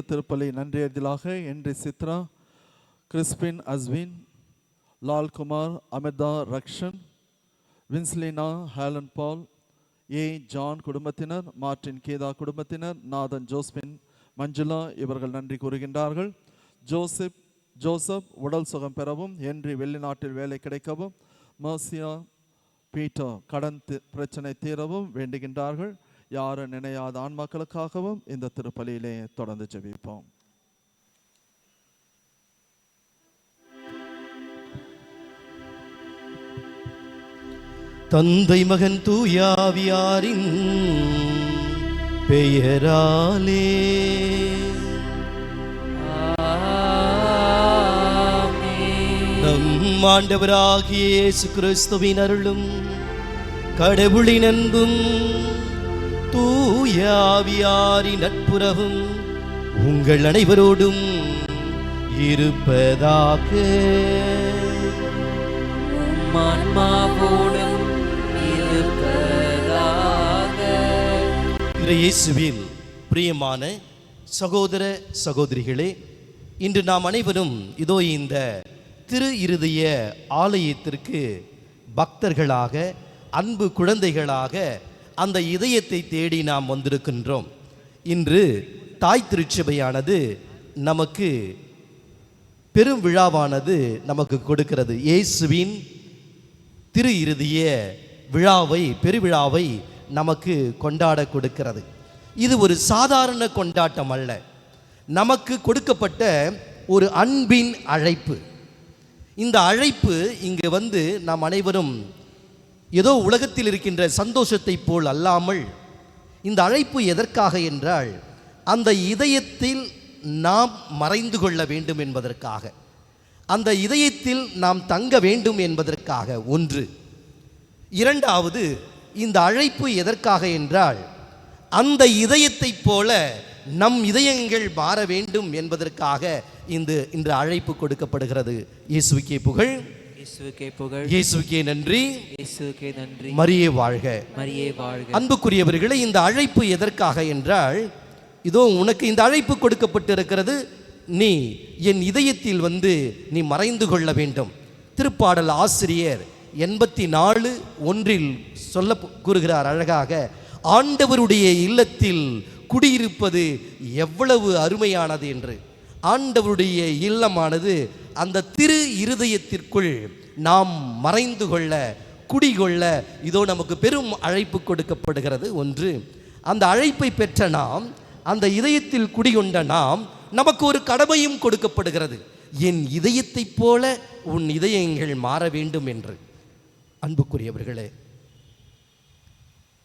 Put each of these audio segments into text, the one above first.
இந்த திருப்பலி நன்றியறிதலாக என்று Chitra, Crispin Ashwin, Lalkumar, Amritha Rakshan, Winslina, Helen Paul, A John குடும்பத்தினர், மார்டின் கேதா குடும்பத்தினர், நாதன் ஜோஸ்பின், மஞ்சுளா இவர்கள் நன்றி கூறுகின்றார்கள். ஜோசப் உடல் சுகம் பெறவும், ஹென்றி வெளிநாட்டில் வேலை கிடைக்கவும், மர்சியா பீட்டர் கடன் பிரச்சனை தீரவும் வேண்டுகின்றார்கள். யாரும் நினையாத ஆன்மாக்களுக்காகவும் இந்த திருப்பலியிலே தொடர்ந்து ஜெபிப்போம். தந்தை மகன் தூயாவியாரின் பெயராலே நம் ஆண்டவராகிய இயேசு கிறிஸ்துவின் அருளும் கடவுளின் அன்பும் தூயாவியாரின் நட்புறவும் உங்கள் அனைவரோடும் இருப்பதாக. இயேசுவில் பிரியமான சகோதர சகோதரிகளே, இன்று நாம் அனைவரும் இதோ இந்த திரு இருதய ஆலயத்திற்கு பக்தர்களாக, அன்பு குழந்தைகளாக அந்த இதயத்தை தேடி நாம் வந்திருக்கின்றோம். இன்று தாய் திருச்சபையானது நமக்கு பெரும் விழாவானது நமக்கு கொடுக்கிறது. இயேசுவின் திரு இருதய விழாவை, பெருவிழாவை நமக்கு கொண்டாட கொடுக்கிறது. இது ஒரு சாதாரண கொண்டாட்டம் அல்ல, நமக்கு கொடுக்கப்பட்ட ஒரு அன்பின் அழைப்பு. இந்த அழைப்பு இங்கு வந்து நாம் அனைவரும் ஏதோ உலகத்தில் இருக்கின்ற சந்தோஷத்தை போல் அல்லாமல், இந்த அழைப்பு எதற்காக என்றால் அந்த இதயத்தில் நாம் மறைந்து கொள்ள வேண்டும் என்பதற்காக, அந்த இதயத்தில் நாம் தங்க வேண்டும் என்பதற்காக ஒன்று. இரண்டாவது, இந்த அழைப்பு எதற்காக என்றால் அந்த இதயத்தைப் போல நம் இதயங்கள் மாற வேண்டும் என்பதற்காக இன்று அழைப்பு கொடுக்கப்படுகிறது. இயேசுவுக்கே புகழ், இயேசுவுக்கே புகழ், இயேசுவுக்கே நன்றி, இயேசுவுக்கே நன்றி. மரியே வாழ்க, மரியே வாழ்க. அன்புக்குரியவர்களே, இந்த அழைப்பு எதற்காக என்றால், இதோ உனக்கு இந்த அழைப்பு கொடுக்கப்பட்டிருக்கிறது, நீ என் இதயத்தில் வந்து நீ மறைந்து கொள்ள வேண்டும். திருப்பாடல் ஆசிரியர் 84:1 சொல்ல கூறுகிறார் அழகாக, ஆண்டவருடைய இல்லத்தில் குடியிருப்பது எவ்வளவு அருமையானது என்று. ஆண்டவருடைய இல்லமானது அந்த திரு இருதயத்திற்குள் நாம் மறைந்து கொள்ள, குடிகொள்ள இதோ நமக்கு பெரும் அழைப்பு கொடுக்கப்படுகிறது. ஒன்று, அந்த அழைப்பை பெற்ற நாம், அந்த இதயத்தில் குடிகொண்ட நாம், நமக்கு ஒரு கடமையும் கொடுக்கப்படுகிறது. என் இதயத்தைப் போல உன் இதயங்கள் மாற வேண்டும் என்று. அன்புக்குரியவர்களே,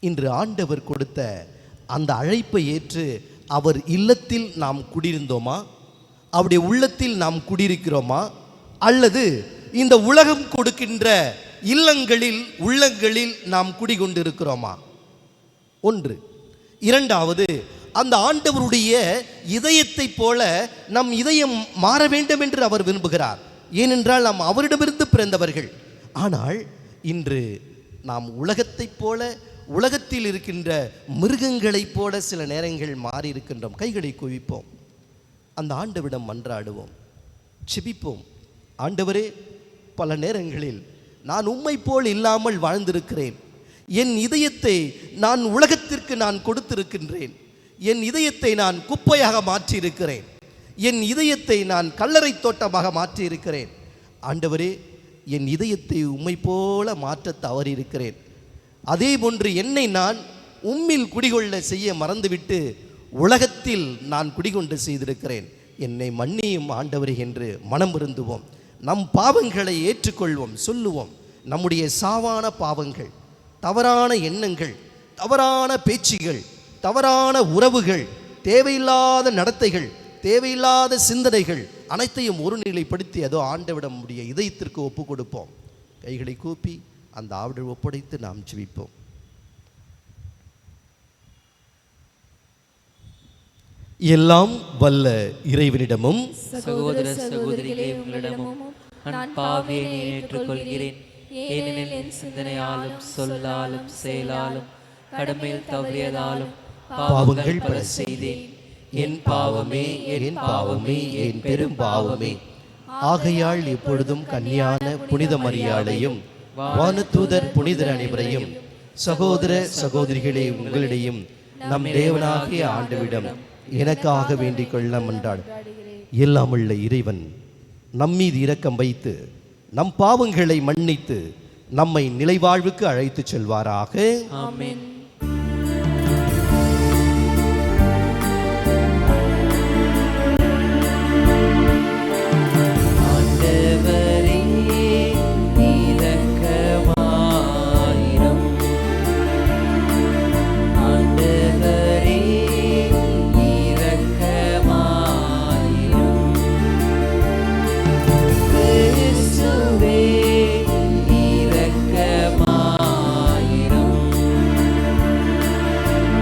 இன்று ஆண்டவர் கொடுத்த அந்த அழைப்பை ஏற்று அவர் இல்லத்தில் நாம் குடியிருந்தோமா? அவருடைய உள்ளத்தில் நாம் குடியிருக்கிறோமா? அல்லது இந்த உலகம் கொடுக்கின்ற இல்லங்களில், உள்ளங்களில் நாம் குடிகொண்டிருக்கிறோமா? ஒன்று. இரண்டாவது, அந்த ஆண்டவருடைய இதயத்தைப் போல நம் இதயம் மாற வேண்டும் என்று அவர் விரும்புகிறார். ஏனென்றால் நாம் அவரிடமிருந்து பிறந்தவர்கள். ஆனால் இன்று நாம் உலகத்தைப் போல, உலகத்தில் இருக்கின்ற மிருகங்களைப் போல சில நேரங்கள் மாறி இருக்கின்றோம். கைகளை குவிப்போம், அந்த ஆண்டவரிடம் மன்றாடுவோம், செபிப்போம். ஆண்டவரே, பல நேரங்களில் நான் உம்மை போல் இல்லாமல் வாழ்ந்திருக்கிறேன். என் இதயத்தை நான் உலகத்திற்கு நான் கொடுத்திருக்கின்றேன். என் இதயத்தை நான் குப்பையாக மாற்றியிருக்கிறேன். என் இதயத்தை நான் கல்லறை தோட்டமாக மாற்றியிருக்கிறேன். ஆண்டவரே, என் இதயத்தை உம்மை போல மாற்ற தவறியிருக்கிறேன். அதே போன்று என்னை நான் உம்மில் குடிகொள்ள செய்ய மறந்துவிட்டு உலகத்தில் நான் குடிகொண்டு செய்திருக்கிறேன். என்னை மன்னியும் ஆண்டவரே என்று மனம் வருந்துவோம். நம் பாவங்களை ஏற்றுக்கொள்வோம், சொல்லுவோம். நம்முடைய சாவான பாவங்கள், தவறான எண்ணங்கள், தவறான பேச்சுகள், தவறான உறவுகள், தேவையில்லாத நடத்தைகள், தேவையில்லாத சிந்தனைகள் அனைத்தையும் ஒருநிலைப்படுத்தி அதோ ஆண்டவிடம் நம்முடைய இதயத்திற்கு ஒப்பு கொடுப்போம். கைகளை கூப்பி அந்த ஆவிடம் ஒப்படைத்து நாம் ஜெபிப்போம். எல்லாம் வல்ல இறைவனிடமும் சகோதர சகோதரிகளே உங்களிடமும் நான் பாவியை ஏற்றுக்கொள்கிறேன். ஏனெனில் என் சிந்தனையாலும் சொல்லாலும் செயலாலும் கடமையில் தவறியதாலும் பாவங்கள் பல செய்தேன். என் பாவமே, என் பாவமே, என் பெரும் பாவமே. ஆகையால் இப்பொழுதும் கன்னியான புனித மரியாளையும் வானதூதர் புனிதர் அனைவரையும் சகோதர சகோதரிகளே உங்களிடையும் நம் தேவனாகிய ஆண்டவிடம் எனக்காக வேண்டிக் கொள்ள மன்றாடு. எல்லாமுள்ள இறைவன் நம்மீது இரக்கம் வைத்து நம் பாவங்களை மன்னித்து நம்மை நிலைவாழ்வுக்கு அழைத்து செல்வாராக. ஆமென். ஆண்டவரே இரக்கமாயிரும். ஆண்டவரே இரக்கமாயிரும். கிறிஸ்துவே இரக்கமாயிரும்.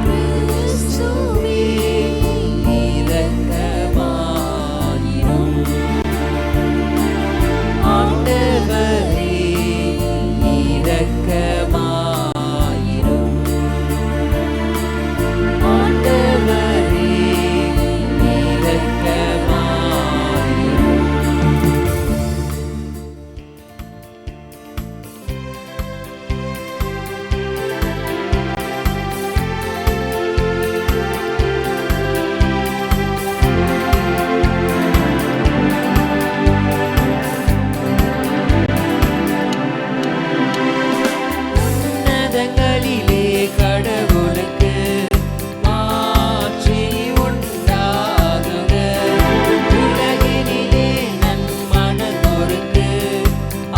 கிறிஸ்துவே இரக்கமாயிரும். ஆண்டவரே இரக்கமாயிரும். ஆண்டவரே இரக்கமாயிரும். உன்னதங்களிலே கடவுளுக்கு மாட்சி உண்டாகுக. உலகினிலே நன்மனதோருக்கு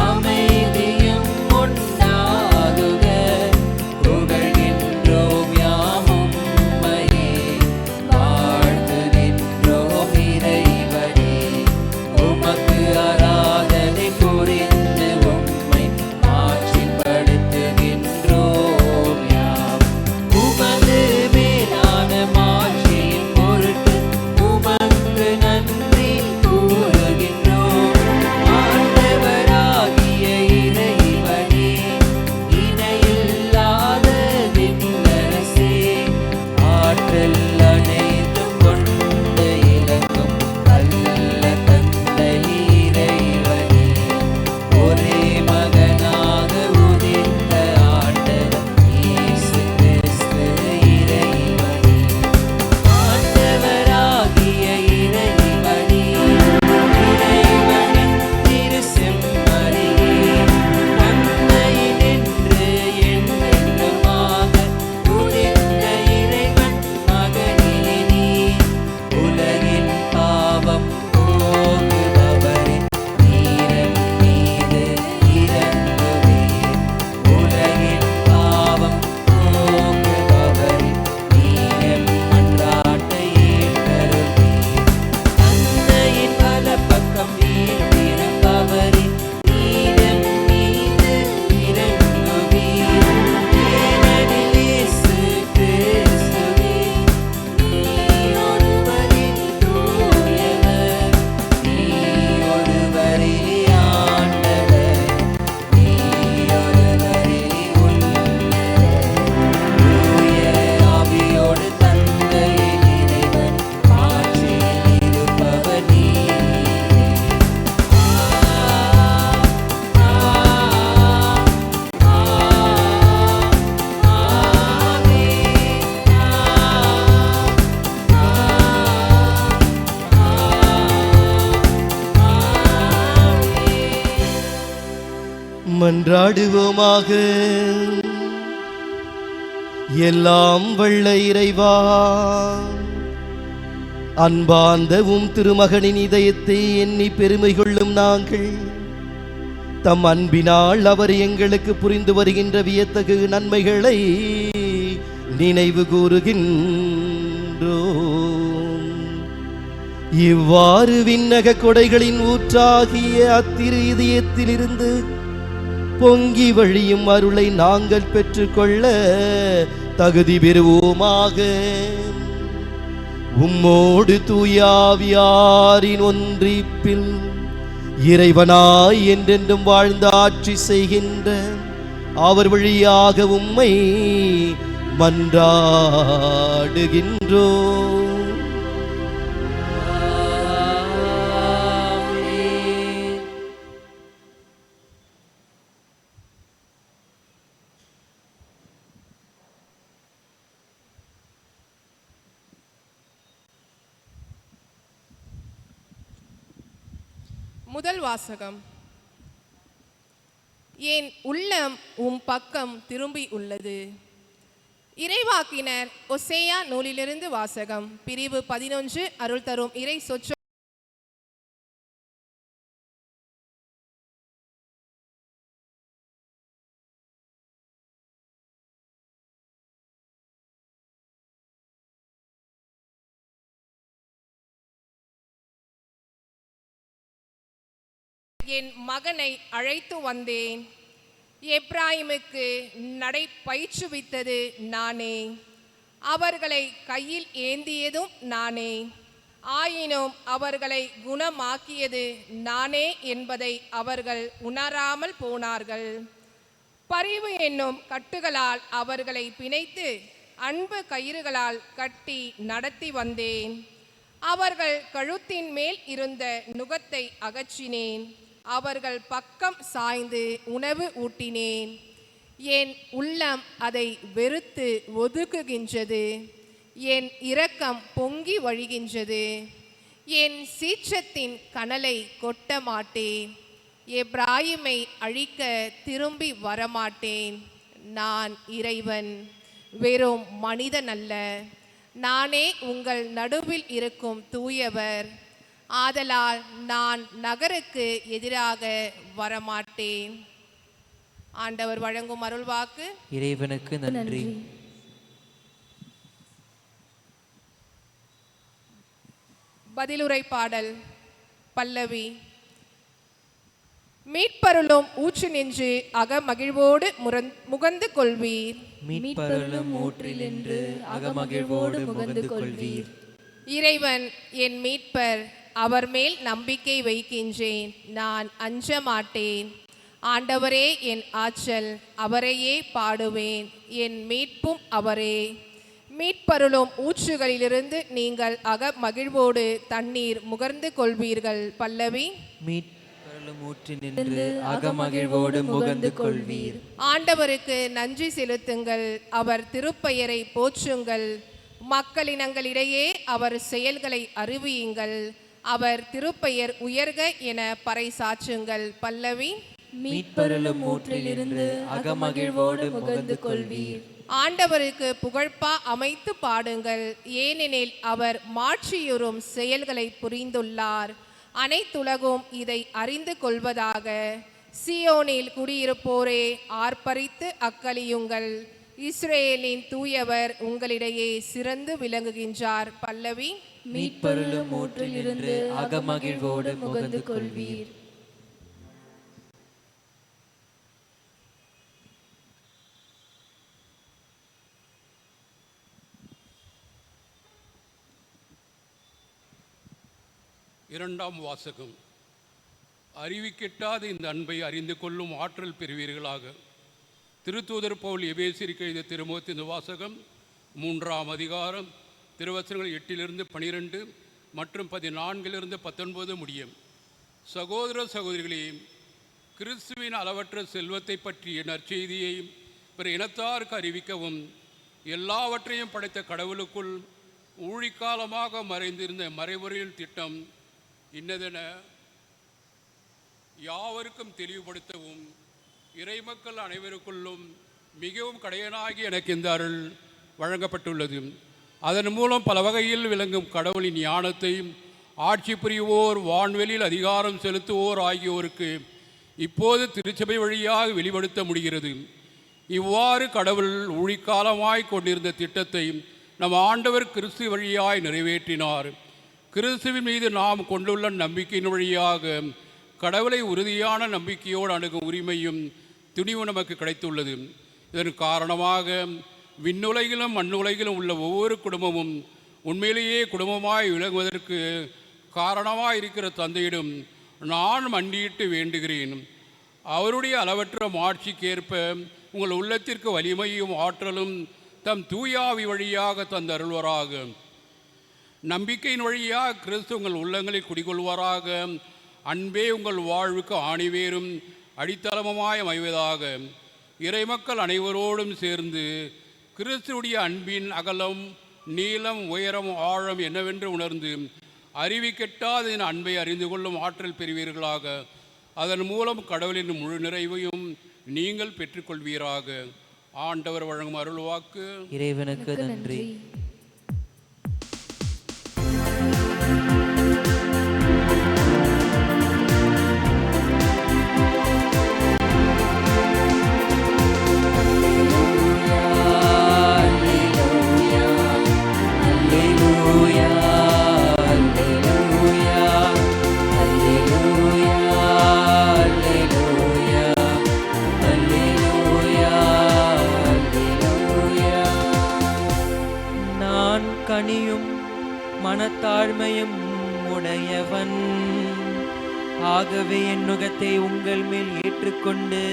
அமைதியும் உண்டாகுக. புகழ்கின்றோம் யாம் உம்மையே, வாழ்த்துகின்றோம் இறைவனே. உமக்கு ஆராதனை புரிந்து உம்மை மாட்சிப்படுத்துகின்றோம் யாம். உமது மேலான மாட்சியின் பொருட்டு உமக்கு நன்றி கூறுகின்றோம். ஆண்டவராகிய இறைவனே, இணையில்லாத விண்ணரசே, ஆற்றல் அனைத்தும் கொண்டு இலங்கும் நல்ல தந்தை இறைவனே, ஒரே மகனாக உதித்த ஆண்டவர் இயேசு கிறிஸ்து இறைவனே. ஆண்டவராகிய இறைவனே, இறைவனின் திரு செம்மறியே, நன்மையினின்று என்றென்றுமாக உதித்த இறைவன் மகனிலே நீர். உலகின் பாவம் போக்குபவரே, நீரன் மீது இரங்குவீர். உலகின் பாவம் போக்குபவரே, நீரன் மன்றாட்டை ஏற்றருள்வீர். தந்தையின் வலப்பக்கம் வீற்றிருப்பவரே, நீரன் மீது இரங்குவீர். ஏனெனில் இயேசு கிறிஸ்துவே, நீர் ஒருவரே தூயவர், நீர் ஒருவரே ஆண்டவர், நீர் ஒருவரே உள்ளவர். தூய ஆவியோடு தந்தை இறைவன் ஆட்சியில் இருப்பவர் நீரே. மன்றாடுவோமாக. எல்லாம் வல்ல இறைவா, அன்பார்ந்த திருமகனின் இதயத்தை எண்ணி பெருமை கொள்ளும் நாங்கள் தம் அன்பினால் அவர் எங்களுக்கு புரிந்து வருகின்ற வியத்தகு நன்மைகளை நினைவு கூறுகின்றோம். இவ்வாறு விண்ணக கொடைகளின் ஊற்றாகிய அத்திரு இதயத்திலிருந்து பொங்கி வழியும் அருளை நாங்கள் பெற்றுக்கொள்ள தகுதி பெறுவோமாக. உம்மோடு தூயாவியாரின் ஒன்றிப்பில் இறைவனாய் என்றென்றும் வாழ்ந்து ஆட்சி செய்கின்ற அவர் வழியாக உம்மை மன்றாடுகின்றோம். முதல் வாசகம். என் உள்ளம் உம் பக்கம் திரும்பி உள்ளது. இறைவாக்கினர் ஒசேயா நூலிலிருந்து வாசகம். பிரிவு 11. அருள் தரும் இறை சொற்ற. என் மகனை அழைத்து வந்தேன். எப்ராயிமுக்கு நடை பயிற்றுவித்தது நானே, அவர்களை கையில் ஏந்தியதும் நானே. ஆயினும் அவர்களை குணமாக்கியது நானே என்பதை அவர்கள் உணராமல் போனார்கள். பரிவு என்னும் கட்டுகளால் அவர்களை பிணைத்து அன்பு கயிறுகளால் கட்டி நடத்தி வந்தேன். அவர்கள் கழுத்தின் மேல் இருந்த நுகத்தை அகற்றினேன். அவர்கள் பக்கம் சாய்ந்து உணவு ஊட்டினேன். என் உள்ளம் அதை வெறுத்து ஒதுக்குகின்றது. என் இரக்கம் பொங்கி வழிகின்றது. என் சீற்றத்தின் கனலை கொட்ட மாட்டேன். எப்ராயிமை அழிக்க திரும்பி வரமாட்டேன். நான் இறைவன், வெறும் மனிதன் அல்ல. நானே உங்கள் நடுவில் இருக்கும் தூயவர். ஆதலால் நான் நகருக்கு எதிராக வரமாட்டேன். ஆண்டவர் வழங்கும் அருள்வாக்கு. இறைவனுக்கு நன்றி. பதிலுரை பாடல். பல்லவி. மீட்பருளும் ஊற்று நின்று அகமகிழ்வோடு முகந்து கொள்வீர். மீட்பருளும் ஊற்றில் நின்று அகமகிழ்வோடு முகந்து கொள்வீர். இறைவன் என் மீட்பர், அவர் மேல் நம்பிக்கை வைக்கின்றேன். நான் அஞ்ச மாட்டேன். ஆண்டவரே என் ஆற்றல், அவரையே பாடுவேன். என் மீட்பும் அவரே. மீட்பருளும் ஊற்றுகளிலிருந்து நீங்கள் அகமகிழ்வோடு தண்ணீர் முகர்ந்து கொள்வீர்கள். பல்லவி. மீட்பருளும் ஊற்றில் நின்று அகமகிழ்வோடு முகந்து கொள்வீர். ஆண்டவருக்கு நன்றி செலுத்துங்கள், அவர் திருப்பெயரை போற்றுங்கள். மக்களினங்களிடையே அவர் செயல்களை அறிவியுங்கள். அவர் திருப்பெயர் உயர்க என பறைசாற்றுங்கள். பல்லவி. மீட்பருளும் ஊற்றிலிருந்து அகமகிழ்வோடு முகந்து கொள்வீர். ஆண்டவருக்கு புகழ்பா அமைத்து பாடுங்கள், ஏனெனில் அவர் மாற்றியுறும் செயல்களை புரிந்துள்ளார். அனைத்துலகும் இதை அறிந்து கொள்வதாக. சியோனில் குடியிருப்போரே ஆர்ப்பரித்து அக்களியுங்கள். இஸ்ரேலின் தூயவர் உங்களிடையே சிறந்து விளங்குகின்றார். பல்லவி. மீட்பருளும் ஊற்றிலிருந்து அகமகிழ்வோடு முகந்து கொள்வீர். இரண்டாம் வாசகம். அறிவிக்கிட்டாத இந்த அன்பை அறிந்து கொள்ளும் ஆற்றல் பெறுவீர்களாக. திருத்தூதர் பவுல் எபேசியருக்கு எழுதிய திருமுகத்தின் வாசகம் 3ஆம் அதிகாரம் திருவசனங்கள் 8-12 மற்றும் 14-19 முடியும். சகோதர சகோதரிகளே, கிறிஸ்துவின் அளவற்ற செல்வத்தை பற்றிய நற்செய்தியை பிற இனத்தாருக்கு அறிவிக்கவும், எல்லாவற்றையும் படைத்த கடவுளுக்குள் ஊழிக்காலமாக மறைந்திருந்த மறைவுரையில் திட்டம் இன்னதென யாவருக்கும் தெளிவுபடுத்தவும், இறைமக்கள் அனைவருக்குள்ளும் மிகவும் கடையனாகி எனக்கு இந்த அருள் வழங்கப்பட்டுள்ளது. அதன் மூலம் பல வகையில் விளங்கும் கடவுளின் ஞானத்தை ஆட்சி புரிவோர், வான்வெளியில் அதிகாரம் செலுத்துவோர் ஆகியோருக்கு இப்போது திருச்சபை வழியாக வெளிப்படுத்த முடிகிறது. இவ்வாறு கடவுள் ஊழிக்காலமாய் கொண்டிருந்த திட்டத்தை நம் ஆண்டவர் கிறிஸ்து வழியாய் நிறைவேற்றினார். கிறிஸ்துவின் மீது நாம் கொண்டுள்ள நம்பிக்கையின் வழியாக கடவுளை உறுதியான நம்பிக்கையோடு அணுகும் உரிமையும் துணிவு நமக்கு கிடைத்துள்ளது. இதன் காரணமாக விண்ணுலகிலும் மண்ணுலகிலும் உள்ள ஒவ்வொரு குடும்பமும் உண்மையிலேயே குடும்பமாய் விளங்குவதற்கு காரணமாக இருக்கிற தந்தையிடம் நான் மண்டியிட்டு வேண்டுகிறேன். அவருடைய அளவற்ற மாட்சிக்கேற்ப உங்கள் உள்ளத்திற்கு வலிமையும் ஆற்றலும் தம் தூயாவி வழியாக தந்தருள்வராக. நம்பிக்கையின் வழியாக கிறிஸ்து உங்கள் உள்ளங்களில் குடிகொள்வாராக. அன்பே உங்கள் வாழ்வுக்கு ஆணிவேரும் அடித்தளமுமாய் அமைவதாக. இறைமக்கள் அனைவரோடும் சேர்ந்து கிறிஸ்துடைய அன்பின் அகலம், நீளம், உயரம், ஆழம் என்னவென்று உணர்ந்து அறிவிக்கெட்டாத அன்பை அறிந்து கொள்ளும் ஆற்றல் பெறுவீர்களாக. அதன் மூலம் கடவுளின் முழு நிறைவையும் நீங்கள் பெற்றுக்கொள்வீராக. ஆண்டவர் வழங்கும் அருள்வாக்கு. இறைவனுக்கு நன்றி. கனியும் மனத்தாழ்மையும் உடையவன். ஆகவே என் நுகத்தை உங்கள் மேல் ஏற்றுக்கொண்டு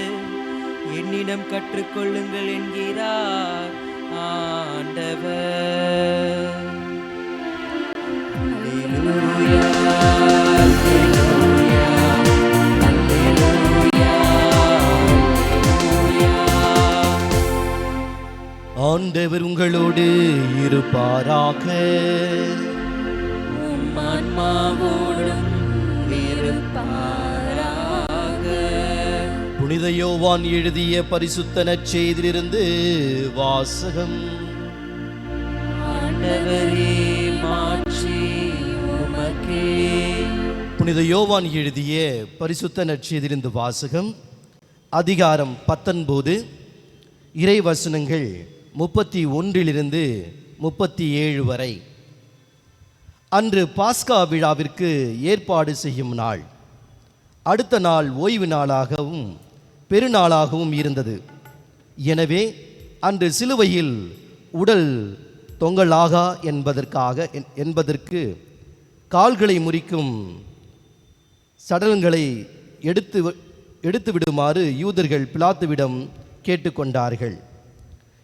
என்னிடம் கற்றுக்கொள்ளுங்கள் என்கிறார் ஆண்டவர். அல்லேலூயா, அல்லேலூயா, அல்லேலூயா, அல்லேலூயா. ஆண்டவர் உங்களோடு இருப்பாராக. உம் ஆன்மாவோடும் இருப்பாராக. புனித யோவான் எழுதிய பரிசுத்த நற்செய்தியிலிருந்து வாசகம். ஆண்டவரே, மாட்சி உமக்கே. புனித யோவான் எழுதிய பரிசுத்த நற்செய்தியிலிருந்து வாசகம். அதிகாரம் 19, இறை வசனங்கள் 31 37 வரை. அன்று பாஸ்கா விழாவிற்கு ஏற்பாடு செய்யும் நாள். அடுத்த நாள் ஓய்வு நாளாகவும் பெருநாளாகவும் இருந்தது. எனவே அன்று சிலுவையில் உடல் தொங்கலாகா என்பதற்கு கால்களை முறிக்கும் சடலங்களை எடுத்து விடுமாறு யூதர்கள் பிலாத்துவிடம் கேட்டுக்கொண்டார்கள்.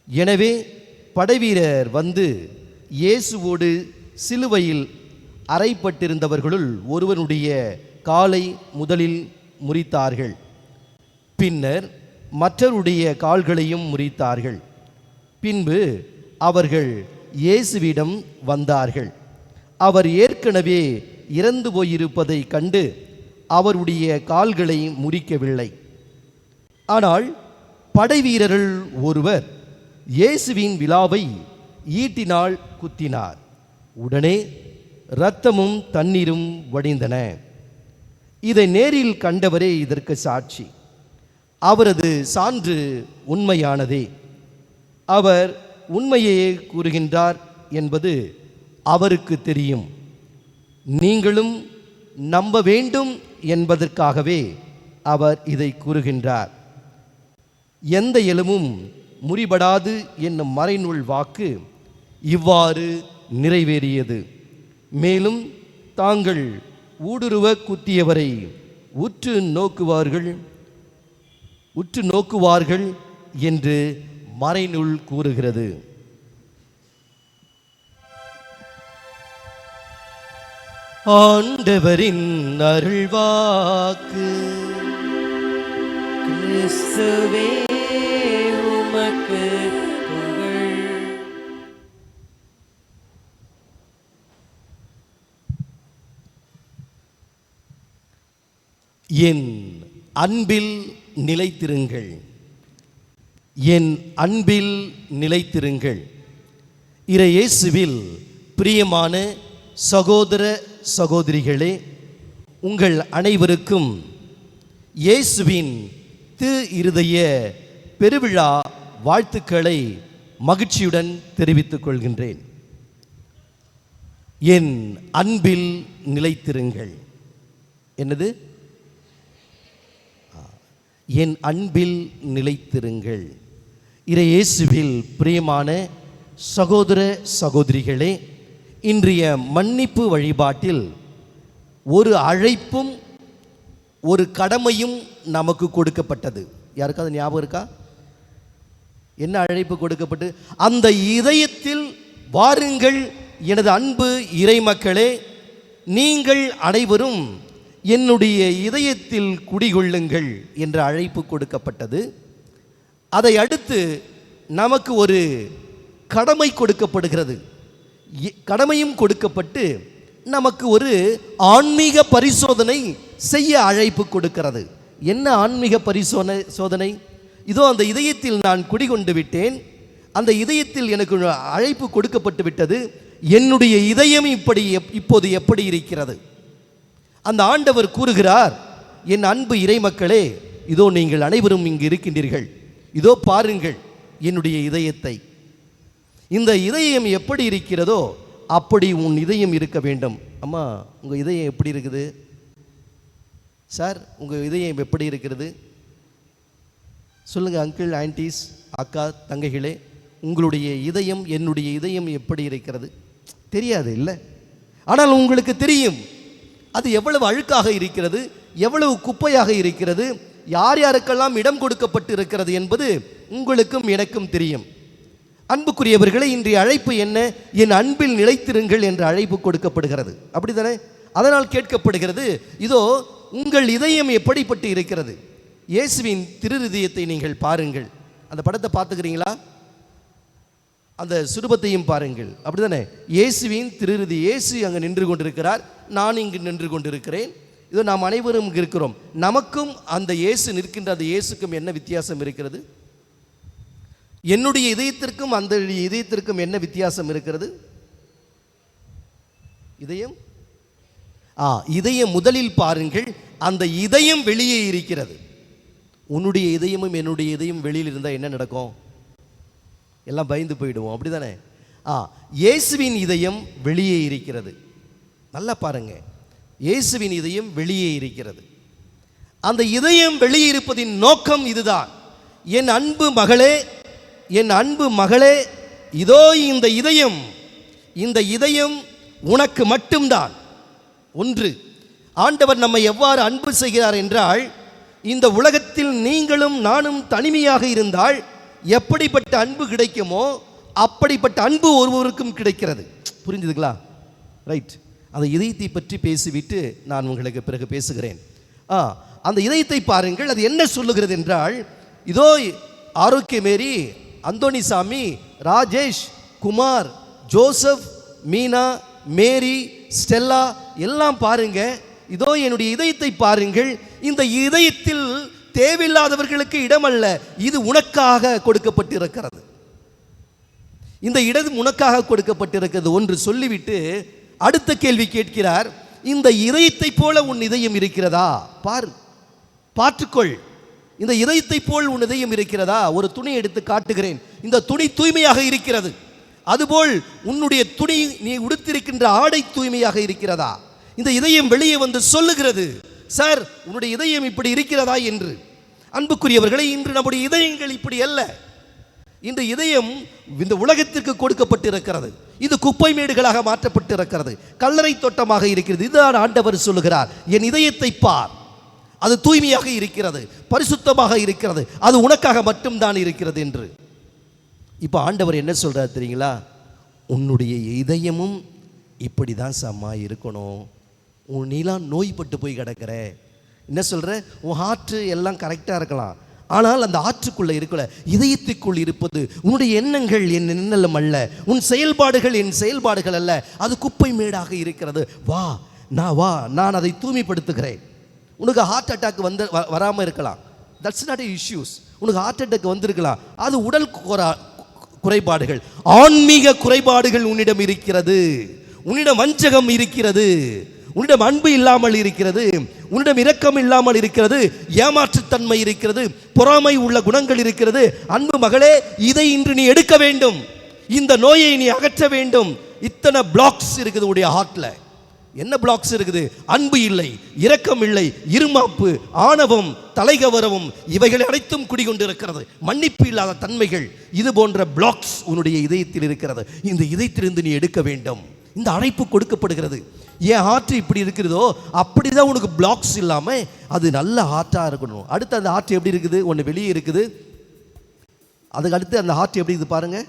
எனவே படைவீரர் வந்து இயேசுவோடு சிலுவையில் அறைப்பட்டிருந்தவர்களுள் ஒருவனுடைய காலை முதலில் முறித்தார்கள். பின்னர் மற்றவருடைய கால்களையும் முறித்தார்கள். பின்பு அவர்கள் இயேசுவிடம் வந்தார்கள். அவர் ஏற்கனவே இறந்து போயிருப்பதை கண்டு அவருடைய கால்களை முறிக்கவில்லை. ஆனால் படைவீரர்கள் ஒருவர் இயேசுவின் விலாவை ஈட்டினால் குத்தினார். உடனே இரத்தமும் தண்ணீரும் வடிந்தன. இதை நேரில் கண்டவரே இதற்கு சாட்சி. அவரது சான்று உண்மையானதே. அவர் உண்மையையே கூறுகின்றார் என்பது அவருக்கு தெரியும். நீங்களும் நம்ப வேண்டும் என்பதற்காகவே அவர் இதை கூறுகின்றார். எந்த எலும்பும் முறிபடாது என்னும் மறைநூல் வாக்கு இவ்வாறு நிறைவேறியது. மேலும் தாங்கள் ஊடுருவ குத்தியவரை உற்று நோக்குவார்கள் என்று மறைநூல் கூறுகிறது. ஆண்டவரின் அருள்வாக்கு. கிறிஸ்துவே உமக்கு புகழ். என் அன்பில் நிலைத்திருங்கள், என் அன்பில் நிலைத்திருங்கள். இறையேசுவில் பிரியமான சகோதர சகோதரிகளே, உங்கள் அனைவருக்கும் இயேசுவின் இருதய பெருவிழா வாழ்த்துக்களை மகிழ்ச்சியுடன் தெரிவித்துக் கொள்கின்றேன். என் அன்பில் நிலைத்திருங்கள். என்னது? என் அன்பில் நிலைத்திருங்கள். இறையேசுவில் பிரியமான சகோதர சகோதரிகளே, இன்றைய மன்னிப்பு வழிபாட்டில் ஒரு அழைப்பும் ஒரு கடமையும் நமக்கு கொடுக்கப்பட்டது. யாருக்காவது ஞாபகம் இருக்கா? என்ன அழைப்பு கொடுக்கப்பட்டு? அந்த இதயத்தில் வாருங்கள் எனது அன்பு இறைமக்களே, நீங்கள் அனைவரும் என்னுடைய இதயத்தில் குடிகொள்ளுங்கள் என்ற அழைப்பு கொடுக்கப்பட்டது. அதை அடுத்து நமக்கு ஒரு கடமை கொடுக்கப்படுகிறது. கடமையும் கொடுக்கப்பட்டு நமக்கு ஒரு ஆன்மீக பரிசோதனை செய்ய அழைப்பு கொடுக்கிறது. என்ன ஆன்மீக பரிசோதனை? இதோ அந்த இதயத்தில் நான் குடிகொண்டு விட்டேன், அந்த இதயத்தில் எனக்கு அழைப்பு கொடுக்கப்பட்டு விட்டது, என்னுடைய இதயம் இப்போது எப்படி இருக்கிறது? அந்த ஆண்டவர் கூறுகிறார், என் அன்பு இறைமக்களே, இதோ நீங்கள் அனைவரும் இங்கு இருக்கின்றீர்கள், இதோ பாருங்கள் என்னுடைய இதயத்தை. இந்த இதயம் எப்படி இருக்கிறதோ அப்படி உன் இதயம் இருக்க வேண்டும். அம்மா, உங்கள் இதயம் எப்படி இருக்குது? சார், உங்கள் இதயம் எப்படி இருக்கிறது? சொல்லுங்கள் அங்கிள், ஆன்டிஸ், அக்கா, தங்கைகளே, உங்களுடைய இதயம் என்னுடைய இதயம் எப்படி இருக்கிறது? தெரியாது இல்லை, ஆனால் உங்களுக்கு தெரியும் அது எவ்வளவு அழுக்காக இருக்கிறது, எவ்வளவு குப்பையாக இருக்கிறது, யார் யாருக்கெல்லாம் இடம் கொடுக்கப்பட்டு இருக்கிறது என்பது உங்களுக்கும் எனக்கும் தெரியும். அன்புக்குரியவர்களே, இன்றைய அழைப்பு என்ன? என் அன்பில் நிலைத்திருங்கள் என்ற அழைப்பு கொடுக்கப்படுகிறது, அப்படித்தானே? அதனால் கேட்கப்படுகிறது, இதோ உங்கள் இதயம் எப்படிப்பட்டு இருக்கிறது? இயேசுவின் திருஹிருதயத்தை நீங்கள் பாருங்கள். அந்த படத்தை பார்த்துக்கிறீங்களா? அந்த சுரூபத்தையும் பாருங்கள், அப்படிதானே? இயேசுவின் திருஹிருதயம், இயேசு அங்கே நின்று கொண்டிருக்கிறார், நான் இங்கு நின்று கொண்டிருக்கிறேன், இதோ நாம் அனைவரும் இங்கு இருக்கிறோம். நமக்கும் அந்த இயேசு நிற்கின்ற அந்த இயேசுக்கும் என்ன வித்தியாசம் இருக்கிறது? என்னுடைய இதயத்திற்கும் அந்த இதயத்திற்கும் என்ன வித்தியாசம் இருக்கிறது? இதயம் இதயம் முதலில் பாருங்கள், அந்த இதயம் வெளியே இருக்கிறது. உன்னுடைய இதயமும் என்னுடைய இதயம் வெளியில் இருந்தால் என்ன நடக்கும்? எல்லாம் பயந்து போயிடுவோம், அப்படிதானே? இயேசுவின் இதயம் வெளியே இருக்கிறது. நல்லா பாருங்க, இயேசுவின் இதயம் வெளியே இருக்கிறது. அந்த இதயம் வெளியே இருப்பதின் நோக்கம் இதுதான். என் அன்பு மகளே, என் அன்பு மகளே, இதோ இந்த இதயம் உனக்கு மட்டும்தான். ஒன்று, ஆண்டவர் நம்மை எவ்வாறு அன்பு செய்கிறார் என்றால், இந்த உலகத்தில் நீங்களும் நானும் தனிமையாக இருந்தால் எப்படிப்பட்ட அன்பு கிடைக்குமோ அப்படிப்பட்ட அன்பு ஒருவருக்கும் கிடைக்கிறது. புரிஞ்சுதுங்களா? ரைட். அந்த இதயத்தை பற்றி பேசிவிட்டு நான் உங்களுக்கு பிறகு பேசுகிறேன். அந்த இதயத்தை பாருங்கள், அது என்ன சொல்லுகிறது என்றால், இதோ ஆரோக்கிய மேரி, அந்தோனிசாமி, ராஜேஷ், குமார், ஜோசப், மீனா, மேரி, ஸ்டெல்லா எல்லாம் பாருங்க, இதோ என்னுடைய இதயத்தை பாருங்கள். இந்த இதயத்தில் தேவையில்லாதவர்களுக்கு இடமல்ல, இது உனக்காக கொடுக்கப்பட்டிருக்கிறது. இந்த இடம் உனக்காக கொடுக்கப்பட்டிருக்கிறது. ஒன்று சொல்லிவிட்டு அடுத்த கேள்வி கேட்கிறார், இந்த இதயத்தை போல உன் இதயம் இருக்கிறதா? பார்த்துக்கொள், இந்த இதயத்தை போல் உன் இதயம் இருக்கிறதா? ஒரு துணி எடுத்து காட்டுகிறேன், இந்த துணி தூய்மையாக இருக்கிறது. அதுபோல் உன்னுடைய துணி, நீ உடுத்திருக்கின்ற ஆடை தூய்மையாக இருக்கிறதா? இந்த இதயம் வெளியே வந்து சொல்லுகிறது, சார் உன்னுடைய இதயம் இப்படி இருக்கிறதா என்று. அன்புக்குரியவர்களை, இன்று நம்முடைய இதயங்கள் இப்படி அல்ல. இந்த இதயம் இந்த உலகத்திற்கு கொடுக்கப்பட்டிருக்கிறது. இது குப்பை மேடுகளாக மாற்றப்பட்டிருக்கிறது, கல்லறை தோட்டமாக இருக்கிறது. இதுதான் ஆண்டவர் சொல்லுகிறார், என் இதயத்தை பார், அது தூய்மையாக இருக்கிறது, பரிசுத்தமாக இருக்கிறது, அது உனக்காக மட்டும்தான் இருக்கிறது என்று. இப்போ ஆண்டவர் என்ன சொல்றார் தெரியுங்களா? உன்னுடைய இதயமும் இப்படி தான் சம்மா இருக்கணும். நீலாம் நோய்பட்டு போய் கிடக்கிற, என்ன சொல்ற? உன் ஹார்ட் எல்லாம் கரெக்டாக இருக்கலாம், ஆனால் அந்த ஆற்றுக்குள்ளே இருக்கல, இதயத்துக்குள் இருப்பது உன்னுடைய எண்ணங்கள் என் எண்ணம் அல்ல, உன் செயல்பாடுகள் என் செயல்பாடுகள் அல்ல, அது குப்பை மேடாக இருக்கிறது. வா நான் அதை தூய்மைப்படுத்துகிறேன். உனக்கு ஹார்ட் அட்டாக் வராமல் இருக்கலாம், தட்ஸ் நாட் எ இஷ்யூஸ். உனக்கு ஹார்ட் அட்டாக் வந்திருக்கலாம், அது உடல் குறைபாடுகள். ஆன்மீக குறைபாடுகள் உன்னிடம் இருக்கிறது, உன்னிடம் வஞ்சகம் இருக்கிறது, உன்னிடம் அன்பு இல்லாமல் இருக்கிறது, உன்னிடம் இரக்கம் இல்லாமல் இருக்கிறது, ஏமாற்றுத்தன்மை இருக்கிறது, பொறாமை உள்ள குணங்கள் இருக்கிறது. அன்பு மகளே, இதை இன்று நீ எடுக்க வேண்டும், இந்த நோயை நீ அகற்ற வேண்டும். இத்தனை பிளாக்ஸ் இருக்குது உடைய ஹார்ட்ல. என்ன பிளாக்ஸ் இருக்குது? அன்பு இல்லை, இரக்கம் இல்லை, இருமாப்பு, ஆணவம், தலைகவரவும், இவைகள் அனைத்தும் குடிகொண்டிருக்கிறது. மன்னிப்பு இல்லாத தன்மைகள், இது போன்ற பிளாக்ஸ் உன்னுடைய இதயத்தில் இருக்கிறது. இந்த இதயத்திலிருந்து நீ எடுக்க வேண்டும். இந்த அழைப்பு கொடுக்கப்படுகிறது. ஏன் ஹார்ட் இப்படி இருக்கிறதோ அப்படிதான் உனக்கு பிளாக்ஸ் இல்லாமல் அது நல்ல ஹார்ட்டாக இருக்கணும். அடுத்து அந்த ஹார்ட் எப்படி இருக்குது? ஒன்று வெளியே இருக்குது, அதுக்கு அடுத்து அந்த ஹார்ட் எப்படி இருக்குது பாருங்க,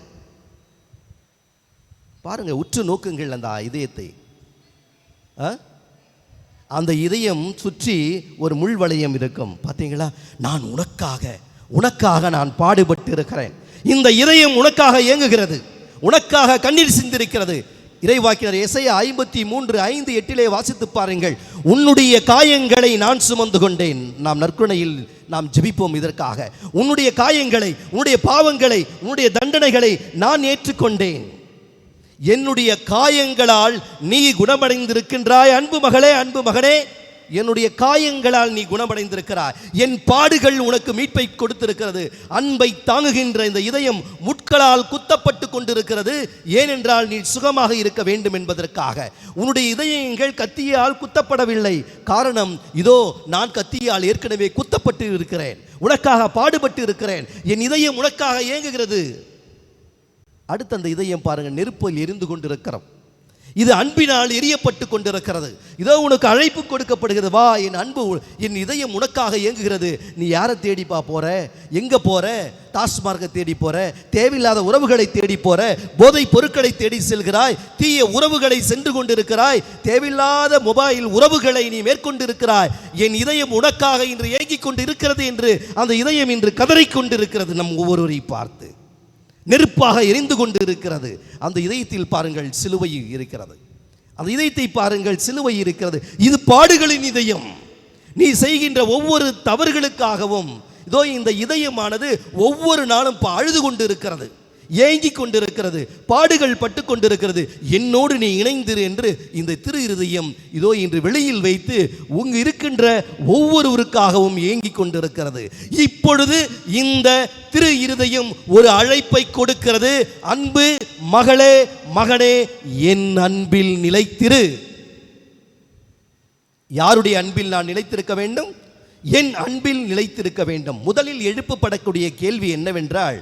பாருங்க, உற்று நோக்குங்கள் அந்த இதயத்தை. அந்த இதயம் சுற்றி ஒரு முள் வளையம் இருக்கும், பார்த்தீங்களா? நான் உனக்காக நான் பாடுபட்டு இருக்கிறேன். இந்த இதயம் உனக்காக இயங்குகிறது, உனக்காக கண்ணீர் சிந்திருக்கிறது. இறைவாக்கினர் எசையா 53:5-8 வாசித்து பாருங்கள். உன்னுடைய காயங்களை நான் சுமந்து கொண்டேன். நாம் நற்கருணையில் நாம் ஜெபிப்போம் இதற்காக. உன்னுடைய காயங்களை, உன்னுடைய பாவங்களை, உன்னுடைய தண்டனைகளை நான் ஏற்றுக்கொண்டேன். என்னுடைய காயங்களால் நீ குணமடைந்திருக்கின்றாய். அன்பு மகளே, அன்பு மகனே, என்னுடைய காயங்களால் நீ குணமடைந்திருக்கிறாய். என் பாடுகள் உனக்கு மீட்பை கொடுத்திருக்கிறது. அன்பை தாங்குகின்ற இந்த இதயம் முட்களால் குத்தப்பட்டு கொண்டிருக்கிறது. ஏனென்றால் நீ சுகமாக இருக்க வேண்டும் என்பதற்காக. உன்னுடைய இதயங்கள் கத்தியால் குத்தப்படவில்லை. காரணம், இதோ நான் கத்தியால் ஏற்கனவே குத்தப்பட்டு இருக்கிறேன், உனக்காக பாடுபட்டு இருக்கிறேன். என் இதயம் உனக்காக ஏங்குகிறது. அடுத்த அந்த இதயம் பாருங்க, நெருப்பில் எரிந்து கொண்டிருக்கிறோம். இது அன்பினால் எரியப்பட்டு கொண்டிருக்கிறது. இதோ உனக்கு அழைப்பு கொடுக்கப்படுகிறது, வா என் அன்பு, என் இதயம் உனக்காக இயங்குகிறது. நீ யாரை தேடிப்பா போற? எங்க போற? டாஸ்மார்க்கை தேடி போற, தேவையில்லாத உறவுகளை தேடி போற, போதை பொருட்களை தேடி செல்கிறாய், தீய உறவுகளை சென்று கொண்டிருக்கிறாய், தேவையில்லாத மொபைல் உறவுகளை நீ மேற்கொண்டிருக்கிறாய். என் இதயம் உனக்காக இன்று ஏங்கிக் கொண்டு இருக்கிறது என்று அந்த இதயம் இன்று கதறிக்கொண்டிருக்கிறது. நம் ஒவ்வொருவரை பார்த்து நெருப்பாக எரிந்து கொண்டு இருக்கிறது. அந்த இதயத்தில் பாருங்கள் சிலுவை இருக்கிறது. அந்த இதயத்தை பாருங்கள், சிலுவை இருக்கிறது. இது பாடுகளின் இதயம். நீ செய்கின்ற ஒவ்வொரு தவறுகளுக்காகவும் இதோ இந்த இதயமானது ஒவ்வொரு நாளும் அழுது கொண்டு இருக்கிறது, ஏங்கிக் கொண்டிருக்கிறது, பாடுகள் பட்டு கொண்டிருக்கிறது. என்னோடு நீ இணைந்திரு என்று இந்த திரு இருதயம் இதோ இன்று வெளியில் வைத்து உங்க இருக்கின்ற ஒவ்வொருவருக்காகவும் ஏங்கிக் கொண்டிருக்கிறது. இப்பொழுது இந்த திரு இருதயம் ஒரு அழைப்பை கொடுக்கிறது. அன்பு மகளே, மகனே, என் அன்பில் நிலைத்திரு. யாருடைய அன்பில் நான் நிலைத்திருக்க வேண்டும்? என் அன்பில் நிலைத்திருக்க வேண்டும். முதலில் எழுப்பப்படக்கூடிய கேள்வி என்னவென்றால்,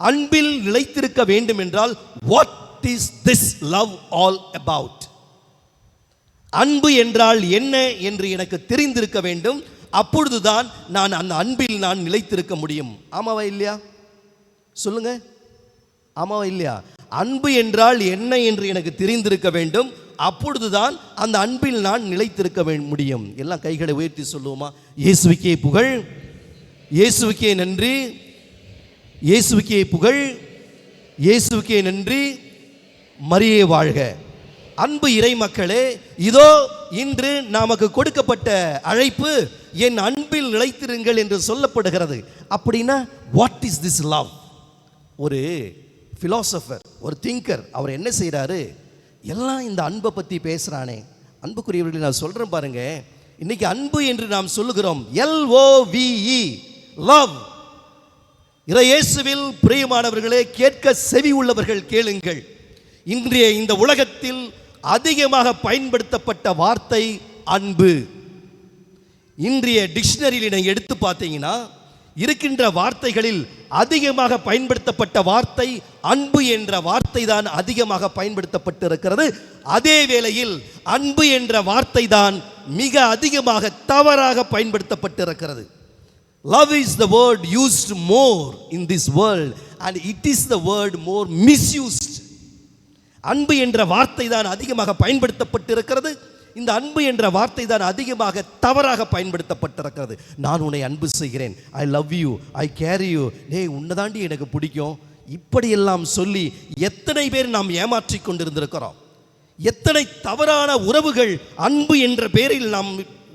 அன்பில் நிலைத்திருக்க வேண்டும் என்றால் what is this love all about? அன்பு என்றால் என்ன என்று எனக்கு தெரிந்திருக்க வேண்டும். அப்பொழுதுதான் நான் அந்த அன்பில் நான் நிலைத்திருக்க முடியும். ஆமாவா இல்லையா? சொல்லுங்க, ஆமாவா இல்லையா? அன்பு என்றால் என்ன என்று எனக்கு தெரிந்திருக்க வேண்டும். அப்பொழுதுதான் அந்த அன்பில் நான் நிலைத்திருக்க முடியும். எல்லாம் கைகளை உயர்த்தி சொல்லுவோமா? இயேசுவுக்கே புகழ், இயேசுவுக்கே நன்றி, இயேசுவுக்கே புகழ், இயேசுவுக்கே நன்றி, மரியே வாழ்க. அன்பு இறை மக்களே, இதோ இன்று நமக்கு கொடுக்கப்பட்ட அழைப்பு என் அன்பில் நிலைத்திருங்கள் என்று சொல்லப்படுகிறது. அப்படின்னா வாட் இஸ் திஸ் லவ்? ஒரு பிலாசபர், ஒரு திங்கர், அவர் என்ன செய்கிறாரு? எல்லாம் இந்த அன்பை பற்றி பேசுகிறானே. அன்புக்குரியவர்களை நான் சொல்கிறேன் பாருங்க, இன்னைக்கு அன்பு என்று நாம் சொல்லுகிறோம், LOVE, லவ். இயேசுவில் பிரியமானவர்களே, கேட்க செவி உள்ளவர்கள் கேளுங்கள். இன்றைய இந்த உலகத்தில் அதிகமாக பயன்படுத்தப்பட்ட வார்த்தை அன்பு. இன்றைய டிக்ஷனரியில் எடுத்து பார்த்தீங்கன்னா இருக்கின்ற வார்த்தைகளில் அதிகமாக பயன்படுத்தப்பட்ட வார்த்தை அன்பு என்ற வார்த்தை தான் அதிகமாக பயன்படுத்தப்பட்டிருக்கிறது. அதே வேளையில் அன்பு என்ற வார்த்தை தான் மிக அதிகமாக தவறாக பயன்படுத்தப்பட்டிருக்கிறது. Love is the word used more in this world and it is the word more misused. அன்பு என்ற வார்த்தை தான் அதிகமாக பயன்படுத்தப்பட்டிருக்கிறது. இந்த அன்பு என்ற வார்த்தை தான் அதிகமாக தவறாக பயன்படுத்தப்பட்டிருக்கிறது. நான் உன்னை அன்பு செய்கிறேன், I love you, I care you, டேய் உன்னை தாண்டி எனக்கு பிடிக்கும், இப்படியெல்லாம் சொல்லி எத்தனை பேர் நாம் ஏமாற்றி கொண்டிருந்திருக்கிறோம். எத்தனை தவறான உறவுகள் அன்பு என்ற பெயரில் நாம்